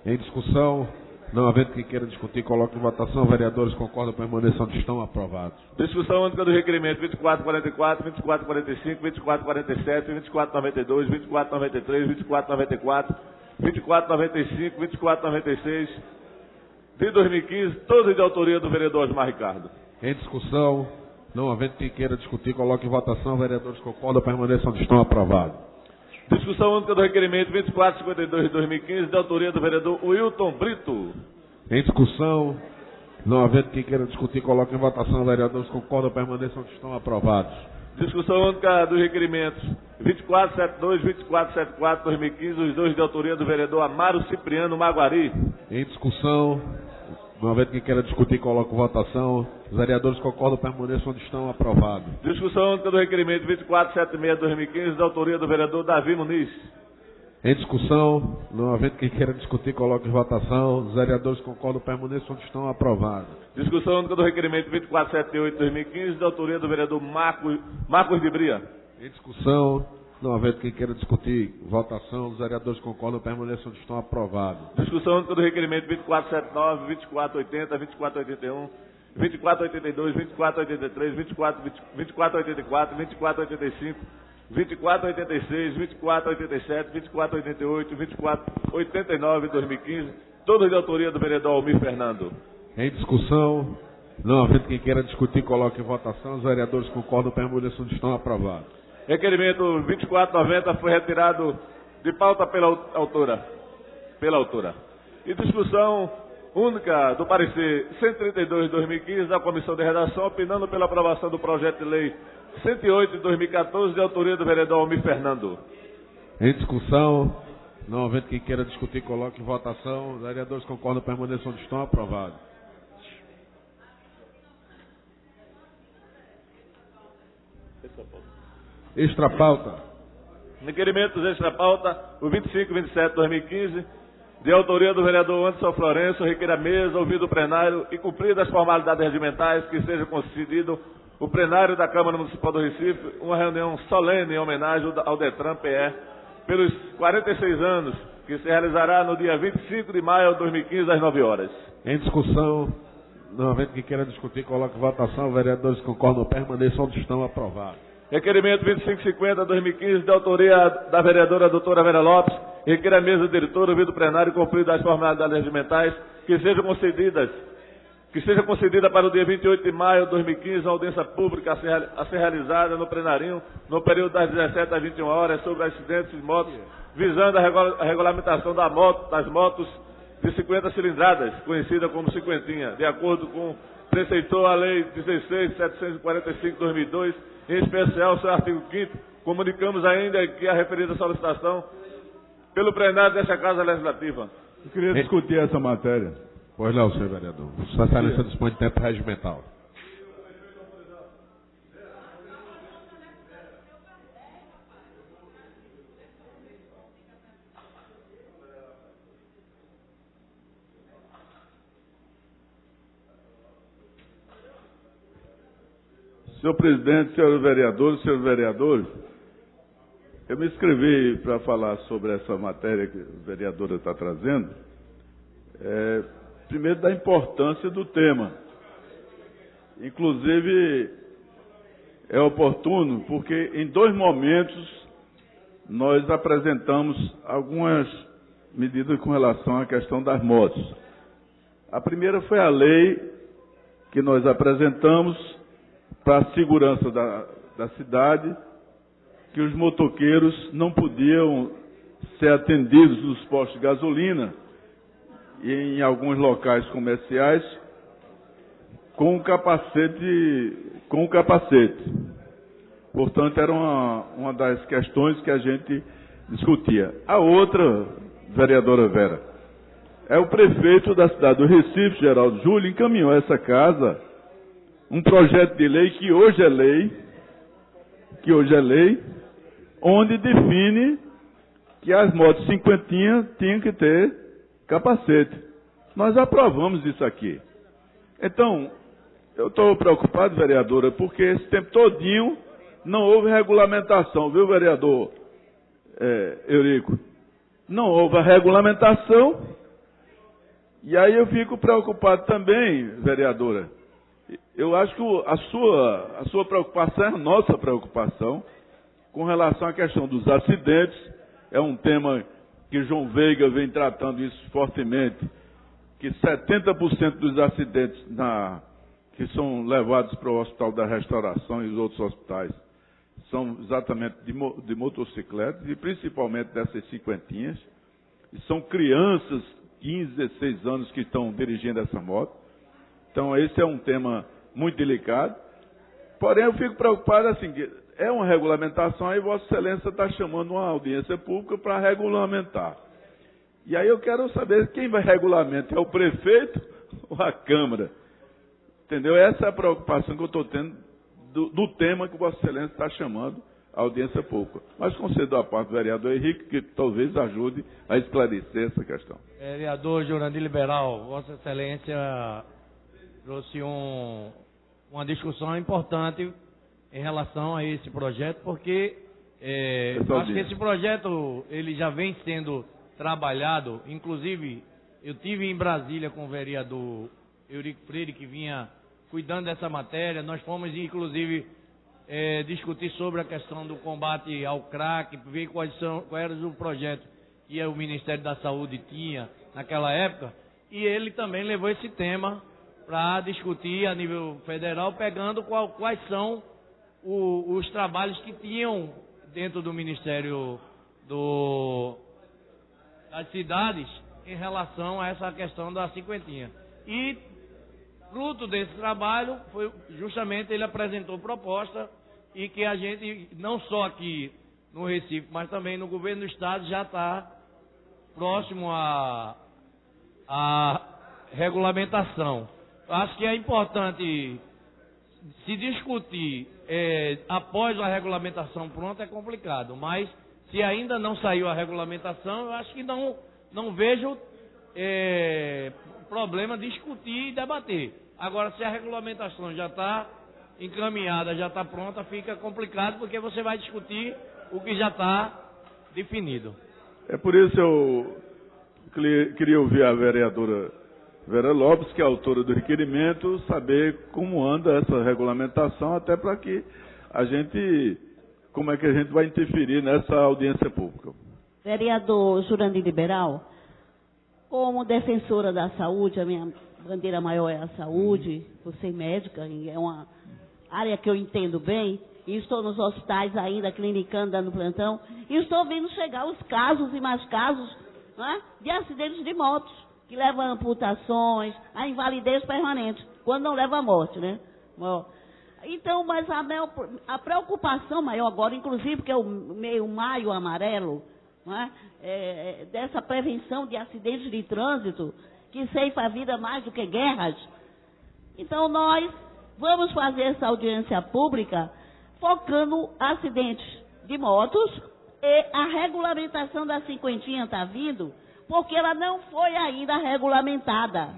Em discussão, não havendo quem queira discutir, coloque em votação. Vereadores concordam, permaneçam onde estão. Aprovados. Discussão única do requerimento 2444, 2445, 2447, 2492, 2493, 2494, 2495, 2496, de 2015, todos de autoria do vereador Osmar Ricardo. Em discussão, não havendo quem queira discutir, coloque em votação. Vereadores concordam, permaneçam onde estão. Aprovados. Discussão única do requerimento 2452 de 2015, de autoria do vereador Wilton Brito. Em discussão, não havendo quem queira discutir, coloque em votação. Vereadores concordam, permaneçam onde estão. Aprovados. Discussão única dos requerimentos 2472, 2474, 2015, os dois de autoria do vereador Amaro Cipriano Maguari. Em discussão, não havendo quem queira discutir, coloque em votação. Os vereadores concordam, permaneçam onde estão. Aprovados. Discussão única do requerimento 2476, 2015, da autoria do vereador Davi Muniz. Em discussão, não havendo quem queira discutir, coloque em votação. Os vereadores concordam, permaneçam onde estão. Aprovados. Discussão única do requerimento 2478, 2015, da autoria do vereador Marcos de Bria. Em discussão, não havendo quem queira discutir, votação. Os vereadores concordam, permaneçam onde estão. Aprovados. Discussão única do requerimento 2479, 2480, 2481, 2482, 2483, 2484, 2485, 2486, 2487, 2488, 2489, 2015, todos de autoria do vereador Almir Fernando. Em discussão, não havendo quem queira discutir, coloque em votação. Os vereadores concordam, permaneçam onde estão. Aprovados. Requerimento 2490 foi retirado de pauta pela autora. E discussão única do parecer 132 de 2015 da Comissão de Redação, opinando pela aprovação do projeto de lei 108 de 2014, de autoria do vereador Almir Fernando. Em discussão, Não havendo quem queira discutir, coloque em votação. Os vereadores concordam, permaneçam onde estão. Aprovado. Extra pauta. Requerimentos extra pauta, o 25/27/2015, de autoria do vereador Anderson Florencio, requer a mesa, ouvido o plenário e cumpridas as formalidades regimentais, que seja concedido o plenário da Câmara Municipal do Recife, uma reunião solene em homenagem ao Detran PE, pelos 46 anos, que se realizará no dia 25 de maio de 2015, às 9 horas. Em discussão, não havendo quem queira discutir, coloque em votação. Os vereadores concordam, permaneçam onde estão. Aprovado. Requerimento 2550/2015, de autoria da vereadora doutora Vera Lopes, requer a mesa diretora, ouvido o plenário e cumpridas as formalidades regimentais, que seja concedida para o dia 28 de maio de 2015 a audiência pública a ser realizada no plenarinho, no período das 17 às 21 horas, sobre acidentes de motos, visando a regulamentação das motos de 50 cilindradas, conhecida como cinquentinha, de acordo com preceitou a Lei 16.745/2002, em especial seu artigo 5º, comunicamos ainda que a referida solicitação pelo plenário desta Casa Legislativa. Eu queria discutir essa matéria. Pois não, senhor vereador. Sua excelência dispõe de tempo regimental. Senhor presidente, senhores vereadores, eu me inscrevi para falar sobre essa matéria que a vereadora está trazendo. Primeiro, da importância do tema. Inclusive, é oportuno porque em 2 momentos nós apresentamos algumas medidas com relação à questão das motos. A primeira foi a lei que nós apresentamos para a segurança da cidade, que os motoqueiros não podiam ser atendidos nos postos de gasolina e em alguns locais comerciais com o capacete. Portanto, era uma das questões que a gente discutia. A outra, vereadora Vera, é o prefeito da cidade do Recife, Geraldo Júlio, encaminhou a essa casa um projeto de lei que hoje é lei, onde define que as motos cinquentinha tinham que ter capacete. Nós aprovamos isso aqui. Então, eu estou preocupado, vereadora, porque esse tempo todinho não houve regulamentação, viu, vereador Eurico? Não houve a regulamentação, e aí eu fico preocupado também, vereadora. Eu acho que a sua preocupação é a nossa preocupação com relação à questão dos acidentes. É um tema que João Veiga vem tratando isso fortemente, que 70% dos acidentes que são levados para o Hospital da Restauração e os outros hospitais são exatamente de motocicletas, e principalmente dessas cinquentinhas. E são crianças, 15, 16 anos, que estão dirigindo essa moto. Então, esse é um tema muito delicado. Porém, eu fico preocupado assim, que é uma regulamentação, aí Vossa Excelência está chamando uma audiência pública para regulamentar. E aí eu quero saber quem vai regulamentar, é o prefeito ou a Câmara? Entendeu? Essa é a preocupação que eu estou tendo do tema que Vossa Excelência está chamando a audiência pública. Mas concedo a parte do vereador Henrique, que talvez ajude a esclarecer essa questão. Vereador Jurandir Liberal, Vossa Excelência trouxe uma discussão importante em relação a esse projeto, porque acho que esse projeto ele já vem sendo trabalhado. Inclusive, eu tive em Brasília com o vereador Eurico Freire, que vinha cuidando dessa matéria. Nós fomos, inclusive, discutir sobre a questão do combate ao crack, ver qual era o projeto que o Ministério da Saúde tinha naquela época, e ele também levou esse tema para discutir a nível federal, pegando quais são os trabalhos que tinham dentro do Ministério das cidades em relação a essa questão da cinquentinha. E, fruto desse trabalho, foi justamente ele apresentou proposta, e que a gente, não só aqui no Recife, mas também no governo do Estado, já está próximo à regulamentação. Acho que é importante se discutir após a regulamentação pronta, é complicado, mas se ainda não saiu a regulamentação, eu acho que não vejo problema discutir e debater. Agora, se a regulamentação já está encaminhada, já está pronta, fica complicado, porque você vai discutir o que já está definido. É por isso eu queria ouvir a vereadora Vera Lopes, que é a autora do requerimento, saber como anda essa regulamentação, até para que como é que a gente vai interferir nessa audiência pública. Vereador Jurandir Liberal, como defensora da saúde, a minha bandeira maior é a saúde, por ser médica, e é uma área que eu entendo bem, e estou nos hospitais ainda, clinicando, dando plantão, e estou vendo chegar os casos e mais casos, né, de acidentes de motos, que levam a amputações, a invalidez permanente, quando não leva à morte, né? Então, mas a preocupação maior agora, inclusive, porque é o meio maio amarelo, né, dessa prevenção de acidentes de trânsito, que ceifa a vida mais do que guerras. Então, nós vamos fazer essa audiência pública focando acidentes de motos e a regulamentação da cinquentinha está vindo, porque ela não foi ainda regulamentada.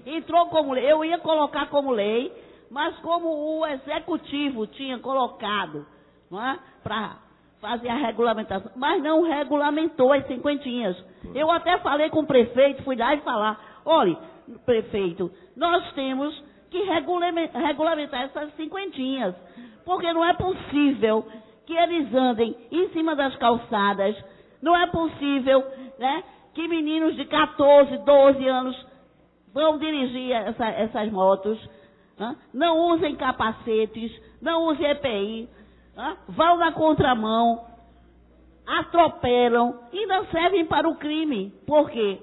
Entrou como lei, eu ia colocar como lei, mas como o executivo tinha colocado, não é, para fazer a regulamentação, mas não regulamentou as cinquentinhas. Eu até falei com o prefeito, fui lá e falar, olha, prefeito, nós temos que regulamentar essas cinquentinhas, porque não é possível que eles andem em cima das calçadas, não é possível, né, que meninos de 14, 12 anos vão dirigir essas motos, não usem capacetes, não usem EPI, vão na contramão, atropelam e não servem para o crime. Por quê?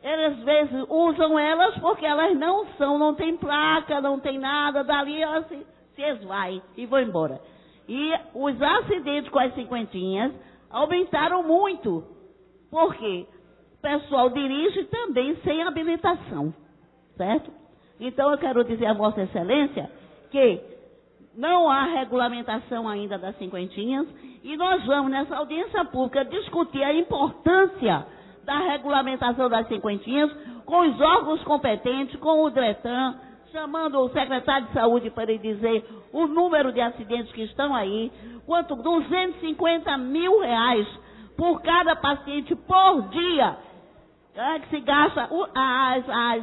Eles, às vezes, usam elas porque elas não tem placa, não tem nada, dali elas se esvaem e vão embora. E os acidentes com as cinquentinhas aumentaram muito. Por quê? O pessoal dirige também sem habilitação, certo? Então, eu quero dizer a Vossa Excelência que não há regulamentação ainda das cinquentinhas e nós vamos, nessa audiência pública, discutir a importância da regulamentação das cinquentinhas com os órgãos competentes, com o DRETAN, chamando o secretário de Saúde para ele dizer o número de acidentes que estão aí, quanto 250 mil reais por cada paciente por dia, que se gasta as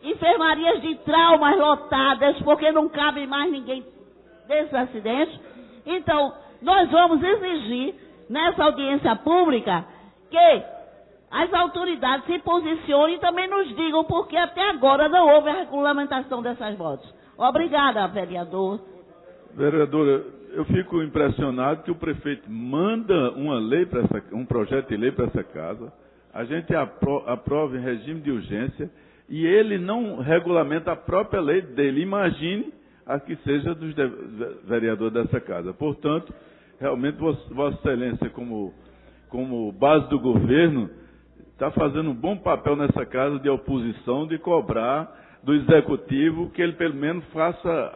enfermarias de traumas lotadas, porque não cabe mais ninguém desses acidentes. Então, nós vamos exigir, nessa audiência pública, que as autoridades se posicionem e também nos digam, porque até agora não houve a regulamentação dessas motos. Obrigada, vereador. Vereadora, eu fico impressionado que o prefeito manda um projeto de lei para essa casa, a gente aprova em regime de urgência, e ele não regulamenta a própria lei dele. Imagine a que seja dos vereadores dessa casa. Portanto, realmente, Vossa Excelência, como base do governo, está fazendo um bom papel nessa casa de oposição, de cobrar do executivo que ele pelo menos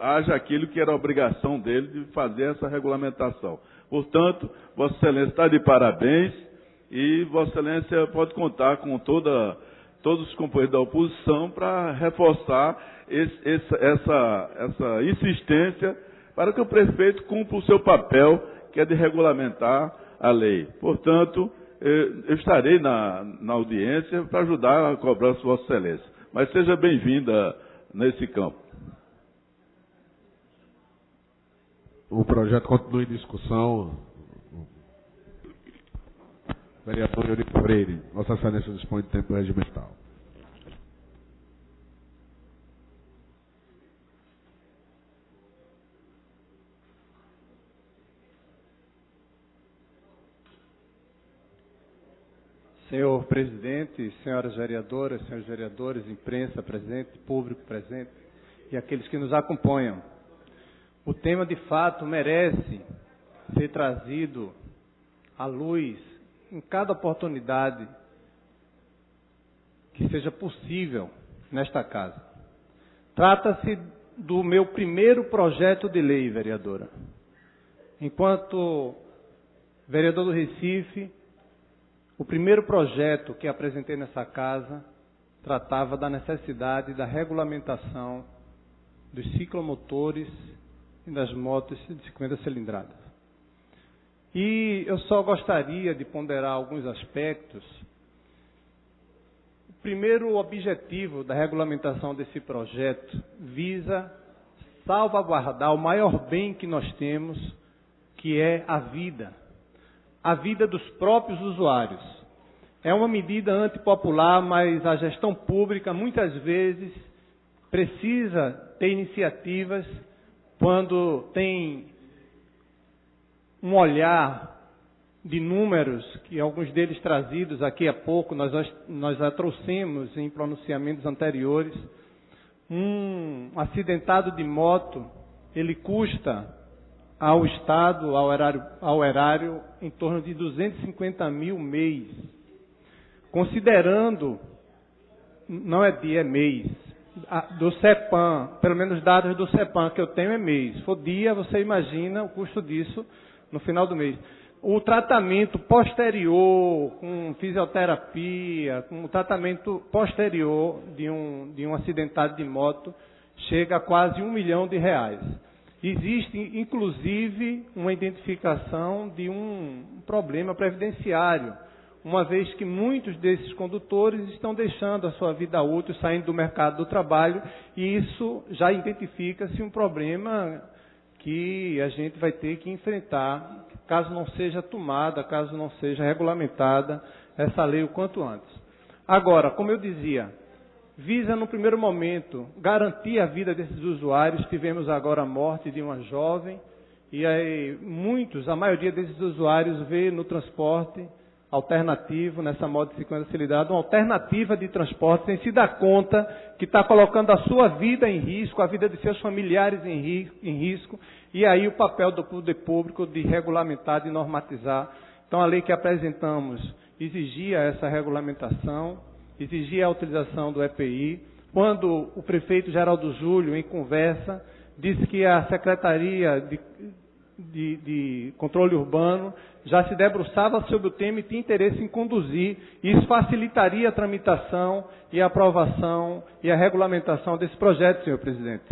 haja aquilo que era a obrigação dele de fazer essa regulamentação. Portanto, Vossa Excelência está de parabéns e Vossa Excelência pode contar com todos os companheiros da oposição para reforçar essa insistência para que o prefeito cumpra o seu papel, que é de regulamentar a lei. Portanto, eu estarei na audiência para ajudar a cobrança de Vossa Excelência. Mas seja bem-vinda nesse campo. O projeto continua em discussão. Vereador Eurico Freire, Vossa Excelência dispõe de tempo regimental. Senhor presidente, senhoras vereadoras, senhores vereadores, imprensa presente, público presente e aqueles que nos acompanham. O tema, de fato, merece ser trazido à luz em cada oportunidade que seja possível nesta casa. Trata-se do meu primeiro projeto de lei, vereadora. Enquanto vereador do Recife, o primeiro projeto que apresentei nessa casa tratava da necessidade da regulamentação dos ciclomotores e das motos de 50 cilindradas. E eu só gostaria de ponderar alguns aspectos. O primeiro objetivo da regulamentação desse projeto visa salvaguardar o maior bem que nós temos, que é a vida dos próprios usuários. É uma medida antipopular, mas a gestão pública muitas vezes precisa ter iniciativas quando tem um olhar de números, que alguns deles trazidos aqui há pouco, nós já trouxemos em pronunciamentos anteriores. Um acidentado de moto, ele custa ao Estado, ao erário, em torno de 250 mil mês. Considerando, não é dia, é mês, do CEPAM, pelo menos dados do CEPAM que eu tenho é mês. Se for dia, você imagina o custo disso no final do mês. O tratamento posterior, com fisioterapia, com o tratamento posterior de um acidentado de moto, chega a quase R$1 milhão. Existe, inclusive, uma identificação de um problema previdenciário, uma vez que muitos desses condutores estão deixando a sua vida útil, saindo do mercado do trabalho, e isso já identifica-se um problema que a gente vai ter que enfrentar, caso não seja tomada, caso não seja regulamentada essa lei o quanto antes. Agora, como eu dizia, visa no primeiro momento garantir a vida desses usuários. Tivemos agora a morte de uma jovem, e aí a maioria desses usuários vê no transporte alternativo, nessa moto de 50 cilindradas, uma alternativa de transporte, sem se dar conta que está colocando a sua vida em risco, a vida de seus familiares em risco, e aí o papel do poder público de regulamentar, de normatizar. Então a lei que apresentamos exigia essa regulamentação, exigia a utilização do EPI. Quando o prefeito Geraldo Júlio, em conversa, disse que a Secretaria de Controle Urbano já se debruçava sobre o tema e tinha interesse em conduzir, e isso facilitaria a tramitação e a aprovação e a regulamentação desse projeto, senhor presidente.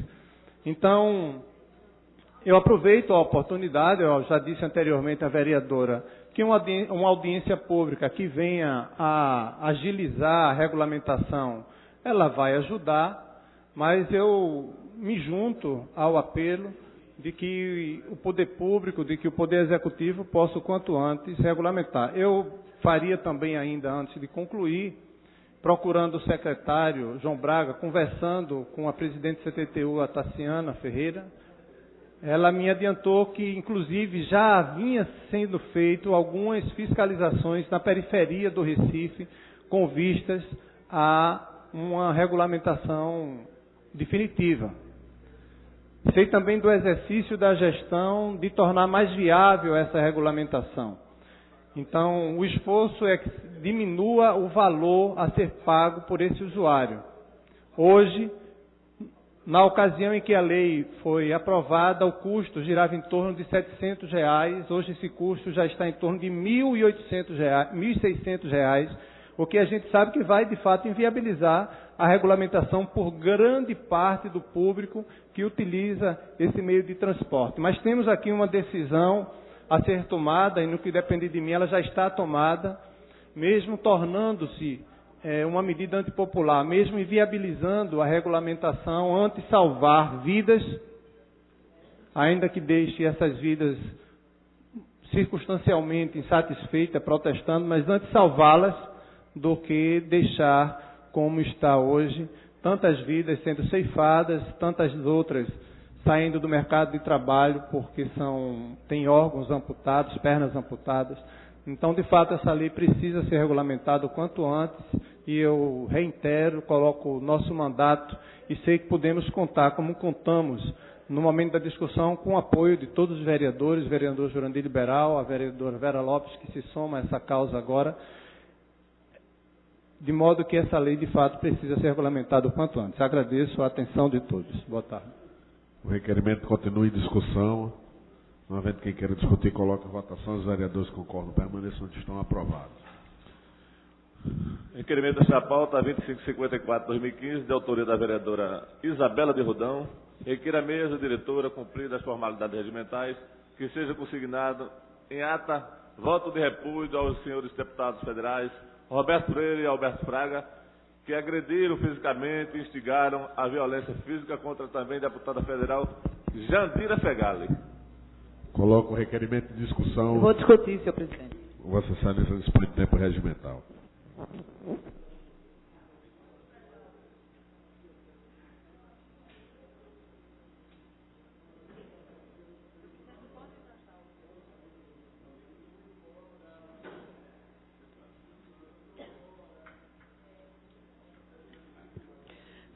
Então, eu aproveito a oportunidade, eu já disse anteriormente à vereadora, que uma audiência pública que venha a agilizar a regulamentação, ela vai ajudar, mas eu me junto ao apelo de que o poder público, de que o poder executivo possa o quanto antes regulamentar. Eu faria também ainda, antes de concluir, procurando o secretário João Braga, conversando com a presidente do CTTU, a Tassiana Ferreira. Ela me adiantou que, inclusive, já vinha sendo feito algumas fiscalizações na periferia do Recife, com vistas a uma regulamentação definitiva. Sei também do exercício da gestão de tornar mais viável essa regulamentação. Então, o esforço é que diminua o valor a ser pago por esse usuário. Hoje, na ocasião em que a lei foi aprovada, o custo girava em torno de R$700. Hoje esse custo já está em torno de R$1.600, o que a gente sabe que vai, de fato, inviabilizar a regulamentação por grande parte do público que utiliza esse meio de transporte. Mas temos aqui uma decisão a ser tomada, e no que depender de mim, ela já está tomada, mesmo tornando-se uma medida antipopular, mesmo inviabilizando a regulamentação, antes salvar vidas, ainda que deixe essas vidas circunstancialmente insatisfeitas, protestando, mas antes salvá-las do que deixar como está hoje, tantas vidas sendo ceifadas, tantas outras saindo do mercado de trabalho porque têm órgãos amputados, pernas amputadas. Então, de fato, essa lei precisa ser regulamentada o quanto antes, e eu reitero, coloco o nosso mandato, e sei que podemos contar, como contamos no momento da discussão, com o apoio de todos os vereadores, o vereador Jurandir Liberal, a vereadora Vera Lopes, que se soma a essa causa agora. de modo que essa lei, de fato, precisa ser regulamentada o quanto antes. Agradeço a atenção de todos. Boa tarde. O requerimento continua em discussão. Não havendo quem queira discutir, coloque em votação. Os vereadores que concordam permaneçam onde estão aprovados. Requerimento desta pauta 2554/2015, de autoria da vereadora Isabela de Rodão. Requer a mesa diretora cumprir as formalidades regimentais, que seja consignado em ata voto de repúdio aos senhores deputados federais Roberto Freire e Alberto Fraga, que agrediram fisicamente e instigaram a violência física contra também a deputada federal Jandira Fegali. Coloco o requerimento em discussão. Eu vou discutir, senhor presidente. Vossa Excelência dispõe de tempo regimental.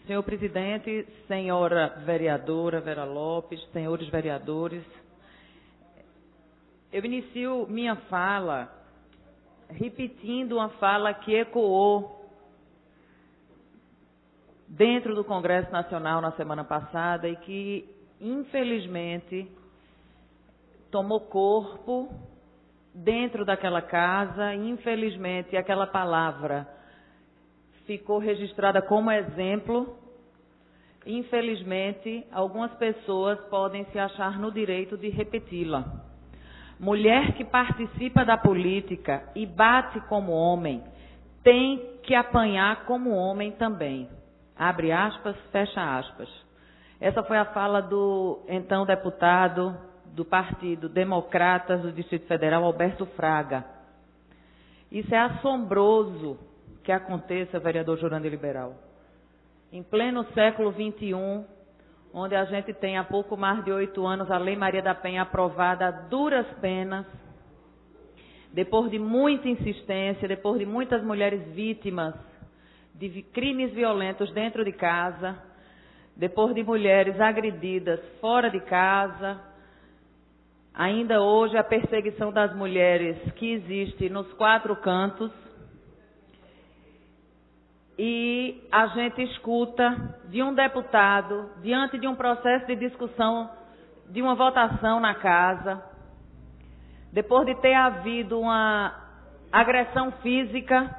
Senhor presidente, senhora vereadora Vera Lopes, senhores vereadores, eu inicio minha fala repetindo uma fala que ecoou dentro do Congresso Nacional na semana passada e que, infelizmente, tomou corpo dentro daquela casa. Infelizmente, aquela palavra ficou registrada como exemplo. Infelizmente, algumas pessoas podem se achar no direito de repeti-la. Mulher que participa da política e bate como homem, tem que apanhar como homem também. Abre aspas, fecha aspas. Essa foi a fala do então deputado do Partido Democratas do Distrito Federal, Alberto Fraga. Isso é assombroso que aconteça, vereador Jurandir Liberal. Em pleno século XXI, onde a gente tem há pouco mais de 8 anos a Lei Maria da Penha aprovada a duras penas, depois de muita insistência, depois de muitas mulheres vítimas de crimes violentos dentro de casa, depois de mulheres agredidas fora de casa, ainda hoje a perseguição das mulheres que existe nos 4 cantos. E a gente escuta de um deputado, diante de um processo de discussão, de uma votação na casa, depois de ter havido uma agressão física,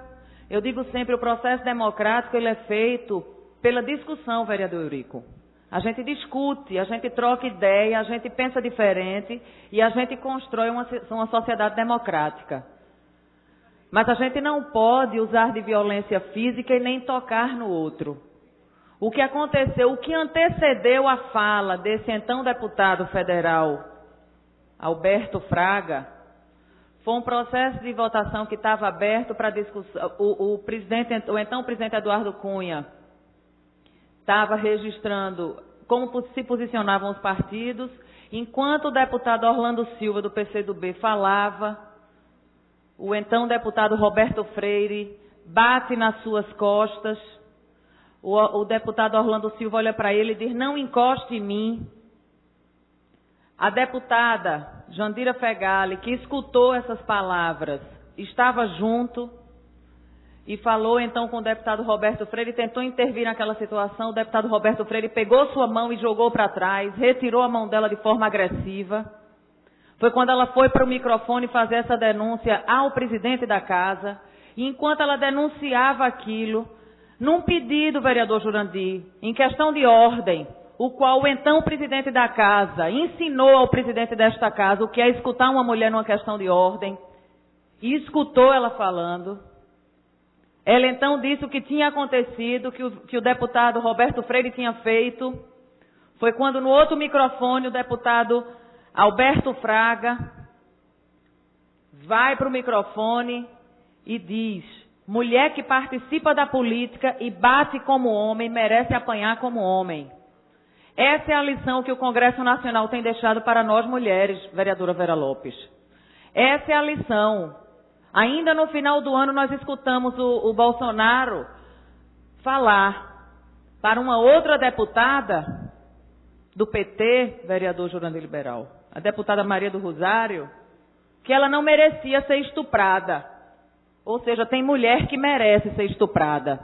eu digo sempre, o processo democrático ele é feito pela discussão, vereador Eurico. A gente discute, a gente troca ideia, a gente pensa diferente e a gente constrói uma sociedade democrática. Mas a gente não pode usar de violência física e nem tocar no outro. O que aconteceu, o que antecedeu a fala desse então deputado federal, Alberto Fraga, foi um processo de votação que estava aberto para discussão. O então presidente Eduardo Cunha estava registrando como se posicionavam os partidos, enquanto o deputado Orlando Silva, do PCdoB, falava, o então deputado Roberto Freire bate nas suas costas. O deputado Orlando Silva olha para ele e diz, não encoste em mim. A deputada Jandira Fegali, que escutou essas palavras, estava junto e falou então com o deputado Roberto Freire, tentou intervir naquela situação. O deputado Roberto Freire pegou sua mão e jogou para trás, retirou a mão dela de forma agressiva. Foi quando ela foi para o microfone fazer essa denúncia ao presidente da casa. E enquanto ela denunciava aquilo, num pedido, vereador Jurandir, em questão de ordem, o qual o então presidente da casa ensinou ao presidente desta casa o que é escutar uma mulher numa questão de ordem, e escutou ela falando. Ela então disse o que tinha acontecido, que o deputado Roberto Freire tinha feito. Foi quando no outro microfone o deputado Alberto Fraga vai para o microfone e diz, mulher que participa da política e bate como homem, merece apanhar como homem. Essa é a lição que o Congresso Nacional tem deixado para nós mulheres, vereadora Vera Lopes. Essa é a lição. Ainda no final do ano nós escutamos o Bolsonaro falar para uma outra deputada do PT, vereador Jurandir Liberal, a deputada Maria do Rosário, que ela não merecia ser estuprada. Ou seja, tem mulher que merece ser estuprada.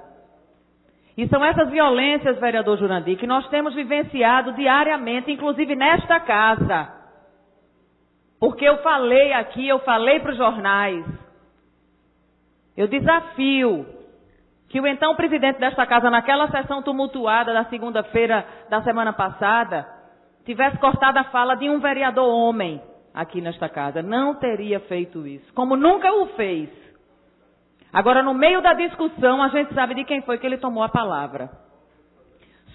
E são essas violências, vereador Jurandir, que nós temos vivenciado diariamente, inclusive nesta casa. Porque eu falei aqui, eu falei para os jornais. Eu desafio que o então presidente desta casa, naquela sessão tumultuada da segunda-feira da semana passada, tivesse cortado a fala de um vereador homem aqui nesta casa. Não teria feito isso, como nunca o fez. Agora, no meio da discussão, a gente sabe de quem foi que ele tomou a palavra.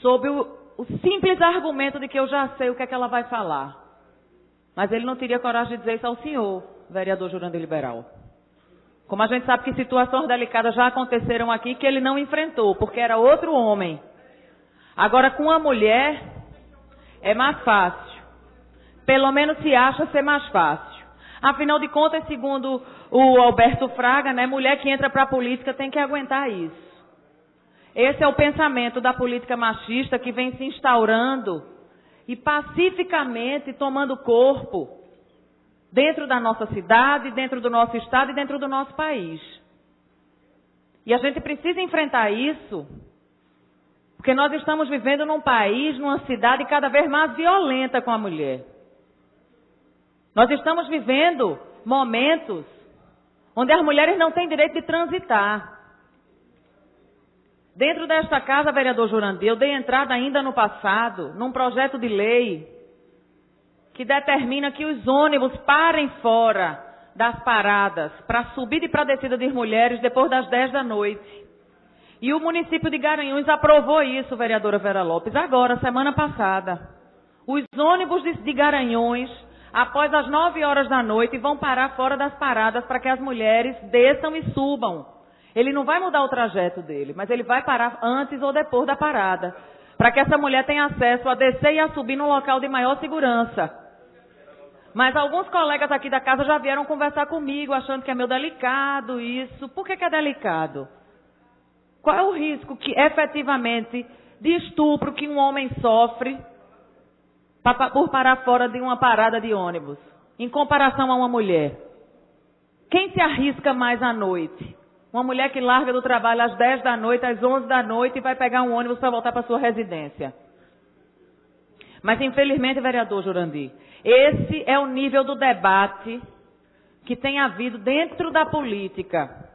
Sob o simples argumento de que eu já sei o que é que ela vai falar. Mas ele não teria coragem de dizer isso ao senhor, vereador Jurandir Liberal. Como a gente sabe que situações delicadas já aconteceram aqui que ele não enfrentou, porque era outro homem. Agora, com a mulher, é mais fácil. Pelo menos se acha ser mais fácil. Afinal de contas, segundo o Alberto Fraga, né, mulher que entra para a política tem que aguentar isso. Esse é o pensamento da política machista que vem se instaurando e pacificamente tomando corpo dentro da nossa cidade, dentro do nosso estado e dentro do nosso país. E a gente precisa enfrentar isso, porque nós estamos vivendo num país, numa cidade cada vez mais violenta com a mulher. Nós estamos vivendo momentos onde as mulheres não têm direito de transitar. Dentro desta casa, vereador Jurandir, eu dei entrada ainda no passado num projeto de lei que determina que os ônibus parem fora das paradas para subida e para descida de mulheres depois das 10 da noite. E o município de Garanhuns aprovou isso, vereadora Vera Lopes, agora, semana passada. Os ônibus de Garanhuns, após as 9 horas da noite, vão parar fora das paradas para que as mulheres desçam e subam. Ele não vai mudar o trajeto dele, mas ele vai parar antes ou depois da parada, para que essa mulher tenha acesso a descer e a subir num local de maior segurança. Mas alguns colegas aqui da casa já vieram conversar comigo, achando que é meio delicado isso. Por que é delicado? Qual é o risco que, efetivamente, de estupro que um homem sofre por parar fora de uma parada de ônibus, em comparação a uma mulher? Quem se arrisca mais à noite? Uma mulher que larga do trabalho às 10 da noite, às 11 da noite e vai pegar um ônibus para voltar para sua residência. Mas, infelizmente, vereador Jurandir, esse é o nível do debate que tem havido dentro da política.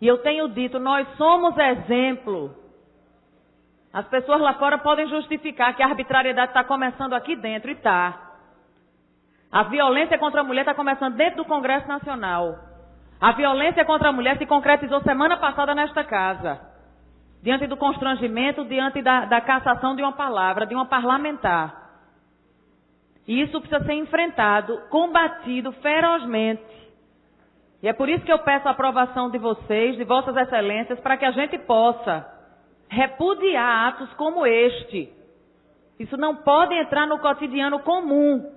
E eu tenho dito, nós somos exemplo. As pessoas lá fora podem justificar que a arbitrariedade está começando aqui dentro, e está. A violência contra a mulher está começando dentro do Congresso Nacional. A violência contra a mulher se concretizou semana passada nesta casa. Diante do constrangimento, diante da cassação de uma palavra, de uma parlamentar. E isso precisa ser enfrentado, combatido ferozmente. E é por isso que eu peço a aprovação de vocês, de vossas excelências, para que a gente possa repudiar atos como este. Isso não pode entrar no cotidiano comum.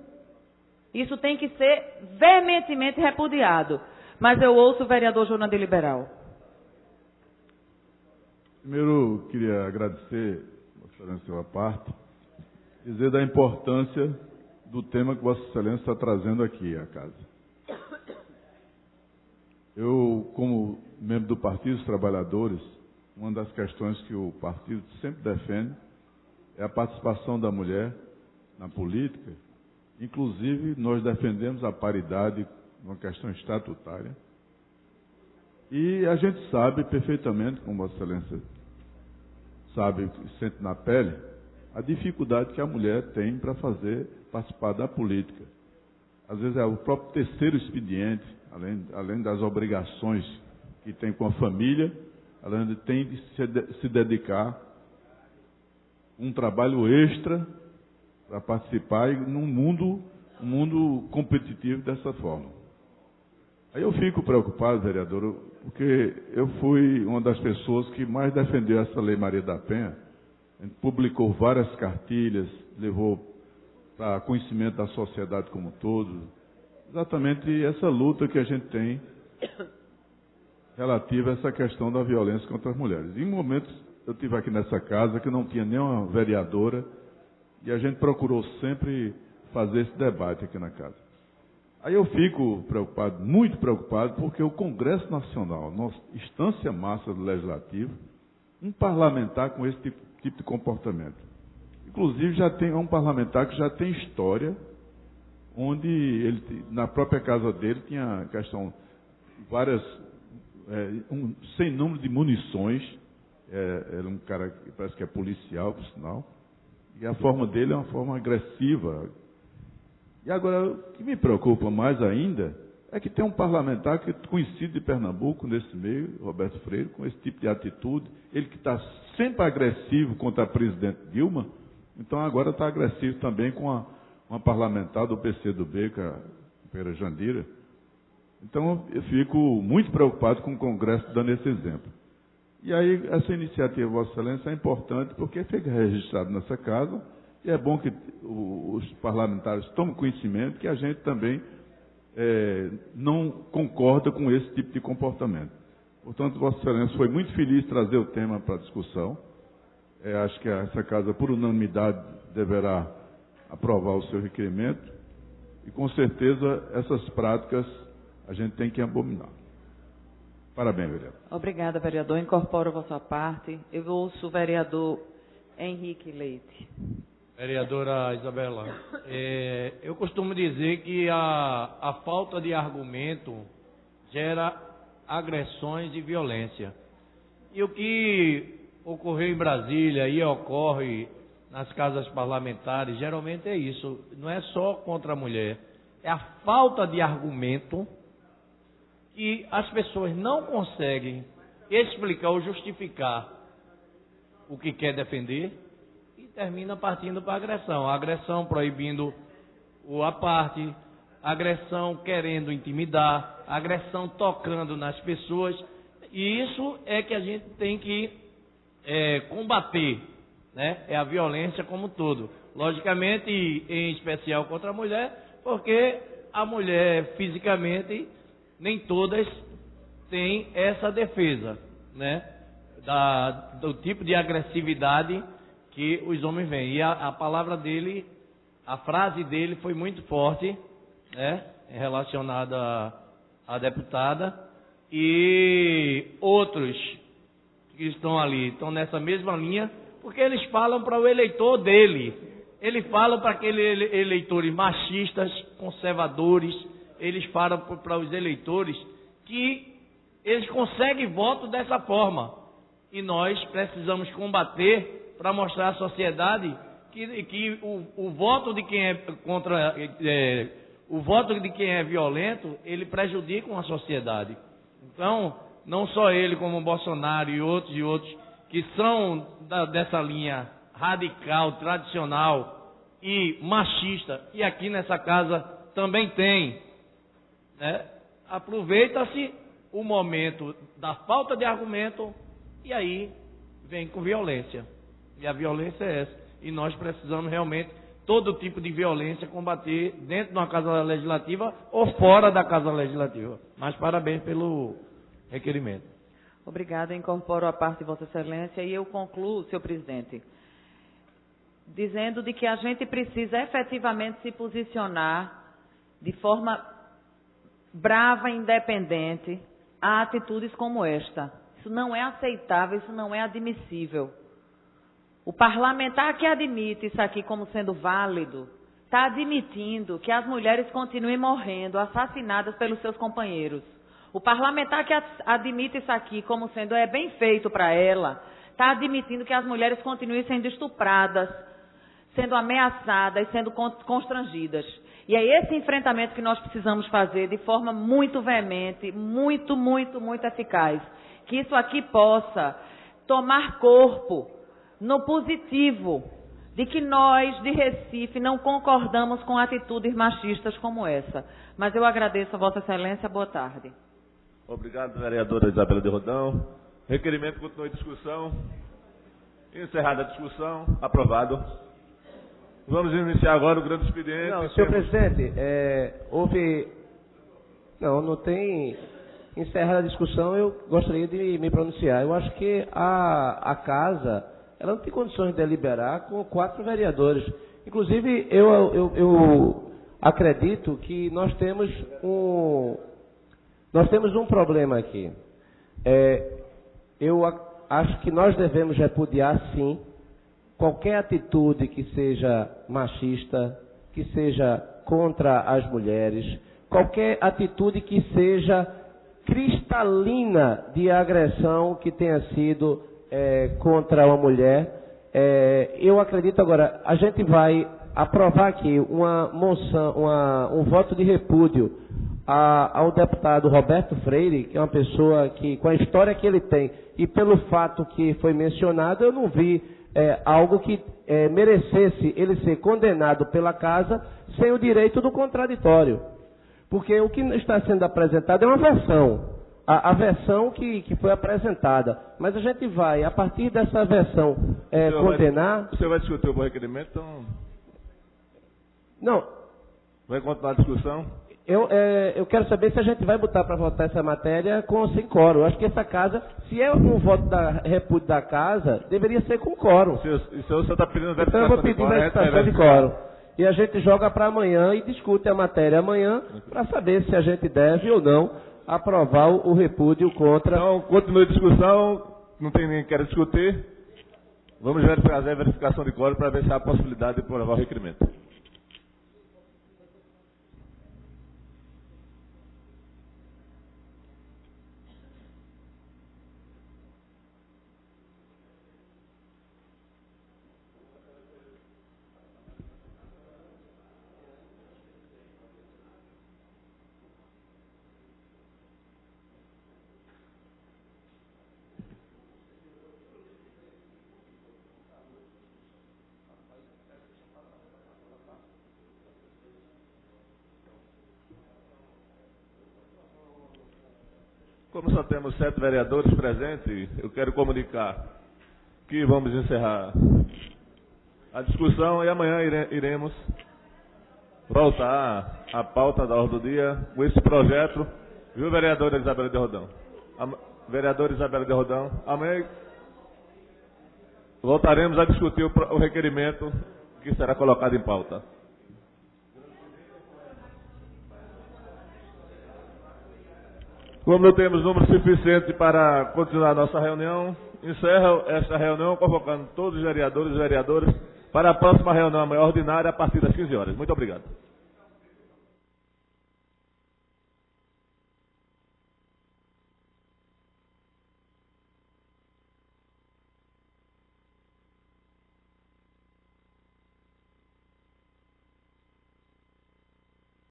Isso tem que ser veementemente repudiado. Mas eu ouço o vereador Jurandir Liberal. Primeiro, queria agradecer, Vossa Excelência, sua parte, dizer da importância do tema que Vossa Excelência está trazendo aqui à casa. Eu, como membro do Partido dos Trabalhadores, uma das questões que o partido sempre defende é a participação da mulher na política. Inclusive, nós defendemos a paridade, uma questão estatutária. E a gente sabe perfeitamente, como Vossa Excelência sabe, sente na pele, a dificuldade que a mulher tem para participar da política. Às vezes é o próprio terceiro expediente, além das obrigações que tem com a família, ela tem de se dedicar a um trabalho extra para participar num mundo competitivo dessa forma. Aí eu fico preocupado, vereador, porque eu fui uma das pessoas que mais defendeu essa Lei Maria da Penha. A gente publicou várias cartilhas, levou para conhecimento da sociedade como um todo, exatamente essa luta que a gente tem relativa a essa questão da violência contra as mulheres. Em momentos, eu estive aqui nessa casa que não tinha nenhuma vereadora e a gente procurou sempre fazer esse debate aqui na casa. Aí eu fico preocupado, muito preocupado, porque o Congresso Nacional, nossa instância máxima do Legislativo, um parlamentar com esse tipo de comportamento. Inclusive, já tem um parlamentar que já tem história, onde ele, na própria casa dele, tinha questão várias, sem número de munições. Era um cara que parece que é policial, por sinal. E a forma dele é uma forma agressiva. E agora, o que me preocupa mais ainda é que tem um parlamentar que é conhecido de Pernambuco, nesse meio, Roberto Freire, com esse tipo de atitude. Ele que está sempre agressivo contra a presidente Dilma, então agora está agressivo também com uma parlamentar do PCdoB, que é a Pereira Jandira. Então, eu fico muito preocupado com o Congresso dando esse exemplo. E aí, essa iniciativa, Vossa Excelência, é importante porque fica registrado nessa casa e é bom que os parlamentares tomem conhecimento que a gente também não concorda com esse tipo de comportamento. Portanto, Vossa Excelência foi muito feliz trazer o tema para discussão. Acho que essa casa, por unanimidade, deverá aprovar o seu requerimento e, com certeza, essas práticas a gente tem que abominar. Parabéns, vereador. Obrigada, vereador. Incorporo a vossa parte. Eu ouço o vereador Henrique Leite. Vereadora Isabela, eu costumo dizer que a falta de argumento gera agressões e violência. E o que ocorreu em Brasília e ocorre nas casas parlamentares, geralmente é isso. Não é só contra a mulher. É a falta de argumento que as pessoas não conseguem explicar ou justificar o que quer defender e termina partindo para a agressão. A agressão proibindo a parte, a agressão querendo intimidar, a agressão tocando nas pessoas. E isso é que a gente tem que combater, né? É a violência como um todo. Logicamente, em especial contra a mulher, porque a mulher fisicamente nem todas têm essa defesa, né? Do tipo de agressividade que os homens veem. E a palavra dele, a frase dele foi muito forte, né? Relacionada à deputada. E outros que estão ali, estão nessa mesma linha, porque eles falam para o eleitor dele. Ele fala para aqueles eleitores machistas, conservadores. Eles falam para os eleitores que eles conseguem voto dessa forma. E nós precisamos combater para mostrar à sociedade que o voto de quem é contra, o voto de quem é violento, ele prejudica a sociedade. Então, não só ele, como o Bolsonaro e outros que são dessa linha radical, tradicional e machista, e aqui nessa casa também tem, né? Aproveita-se o momento da falta de argumento e aí vem com violência. E a violência é essa. E nós precisamos realmente todo tipo de violência combater dentro de uma casa legislativa ou fora da casa legislativa. Mas parabéns pelo requerimento. Obrigada, incorporo a parte de Vossa Excelência e eu concluo, senhor presidente, dizendo de que a gente precisa efetivamente se posicionar de forma brava e independente a atitudes como esta. Isso não é aceitável, isso não é admissível. O parlamentar que admite isso aqui como sendo válido, está admitindo que as mulheres continuem morrendo, assassinadas pelos seus companheiros. O parlamentar que admite isso aqui como sendo bem feito para ela, está admitindo que as mulheres continuem sendo estupradas, sendo ameaçadas, sendo constrangidas. E é esse enfrentamento que nós precisamos fazer de forma muito veemente, muito eficaz. Que isso aqui possa tomar corpo no positivo de que nós, de Recife, não concordamos com atitudes machistas como essa. Mas eu agradeço a Vossa Excelência. Boa tarde. Obrigado, vereadora Isabela de Rodão. Requerimento continua em discussão. Encerrada a discussão. Aprovado. Vamos iniciar agora o grande expediente. Não, senhor presidente, não tem... Encerrada a discussão, eu gostaria de me pronunciar. Eu acho que a casa, ela não tem condições de deliberar com 4 vereadores. Inclusive, acredito que nós temos um problema aqui. Eu acho que nós devemos repudiar, sim, qualquer atitude que seja machista, que seja contra as mulheres, qualquer atitude que seja cristalina de agressão que tenha sido contra uma mulher. Eu acredito agora, a gente vai aprovar aqui uma moção, um voto de repúdio ao deputado Roberto Freire, que é uma pessoa que, com a história que ele tem e pelo fato que foi mencionado, eu não vi algo que merecesse ele ser condenado pela casa sem o direito do contraditório. Porque o que está sendo apresentado é uma versão, a versão que foi apresentada. Mas a gente vai, a partir dessa versão, condenar... Você vai discutir o requerimento, então... Não. Vai continuar a discussão? Eu quero saber se a gente vai botar para votar essa matéria com ou sem quórum. Eu acho que essa casa, se é um voto da repúdio da casa, deveria ser com quórum. Se você está pedindo verificação, então eu vou pedir verificação de quórum. E a gente joga para amanhã e discute a matéria amanhã para saber se a gente deve ou não aprovar o repúdio contra... Então, continue a discussão, não tem ninguém que queira discutir. Vamos fazer a verificação de quórum para ver se há a possibilidade de aprovar o requerimento. Como só temos 7 vereadores presentes, eu quero comunicar que vamos encerrar a discussão e amanhã iremos voltar à pauta da ordem do dia com esse projeto, viu, vereadora Isabela de Rodão? Vereadora Isabela de Rodão, amanhã voltaremos a discutir o requerimento que será colocado em pauta. Como não temos número suficiente para continuar a nossa reunião, encerro esta reunião convocando todos os vereadores e vereadoras para a próxima reunião amanhã ordinária a partir das 15 horas. Muito obrigado.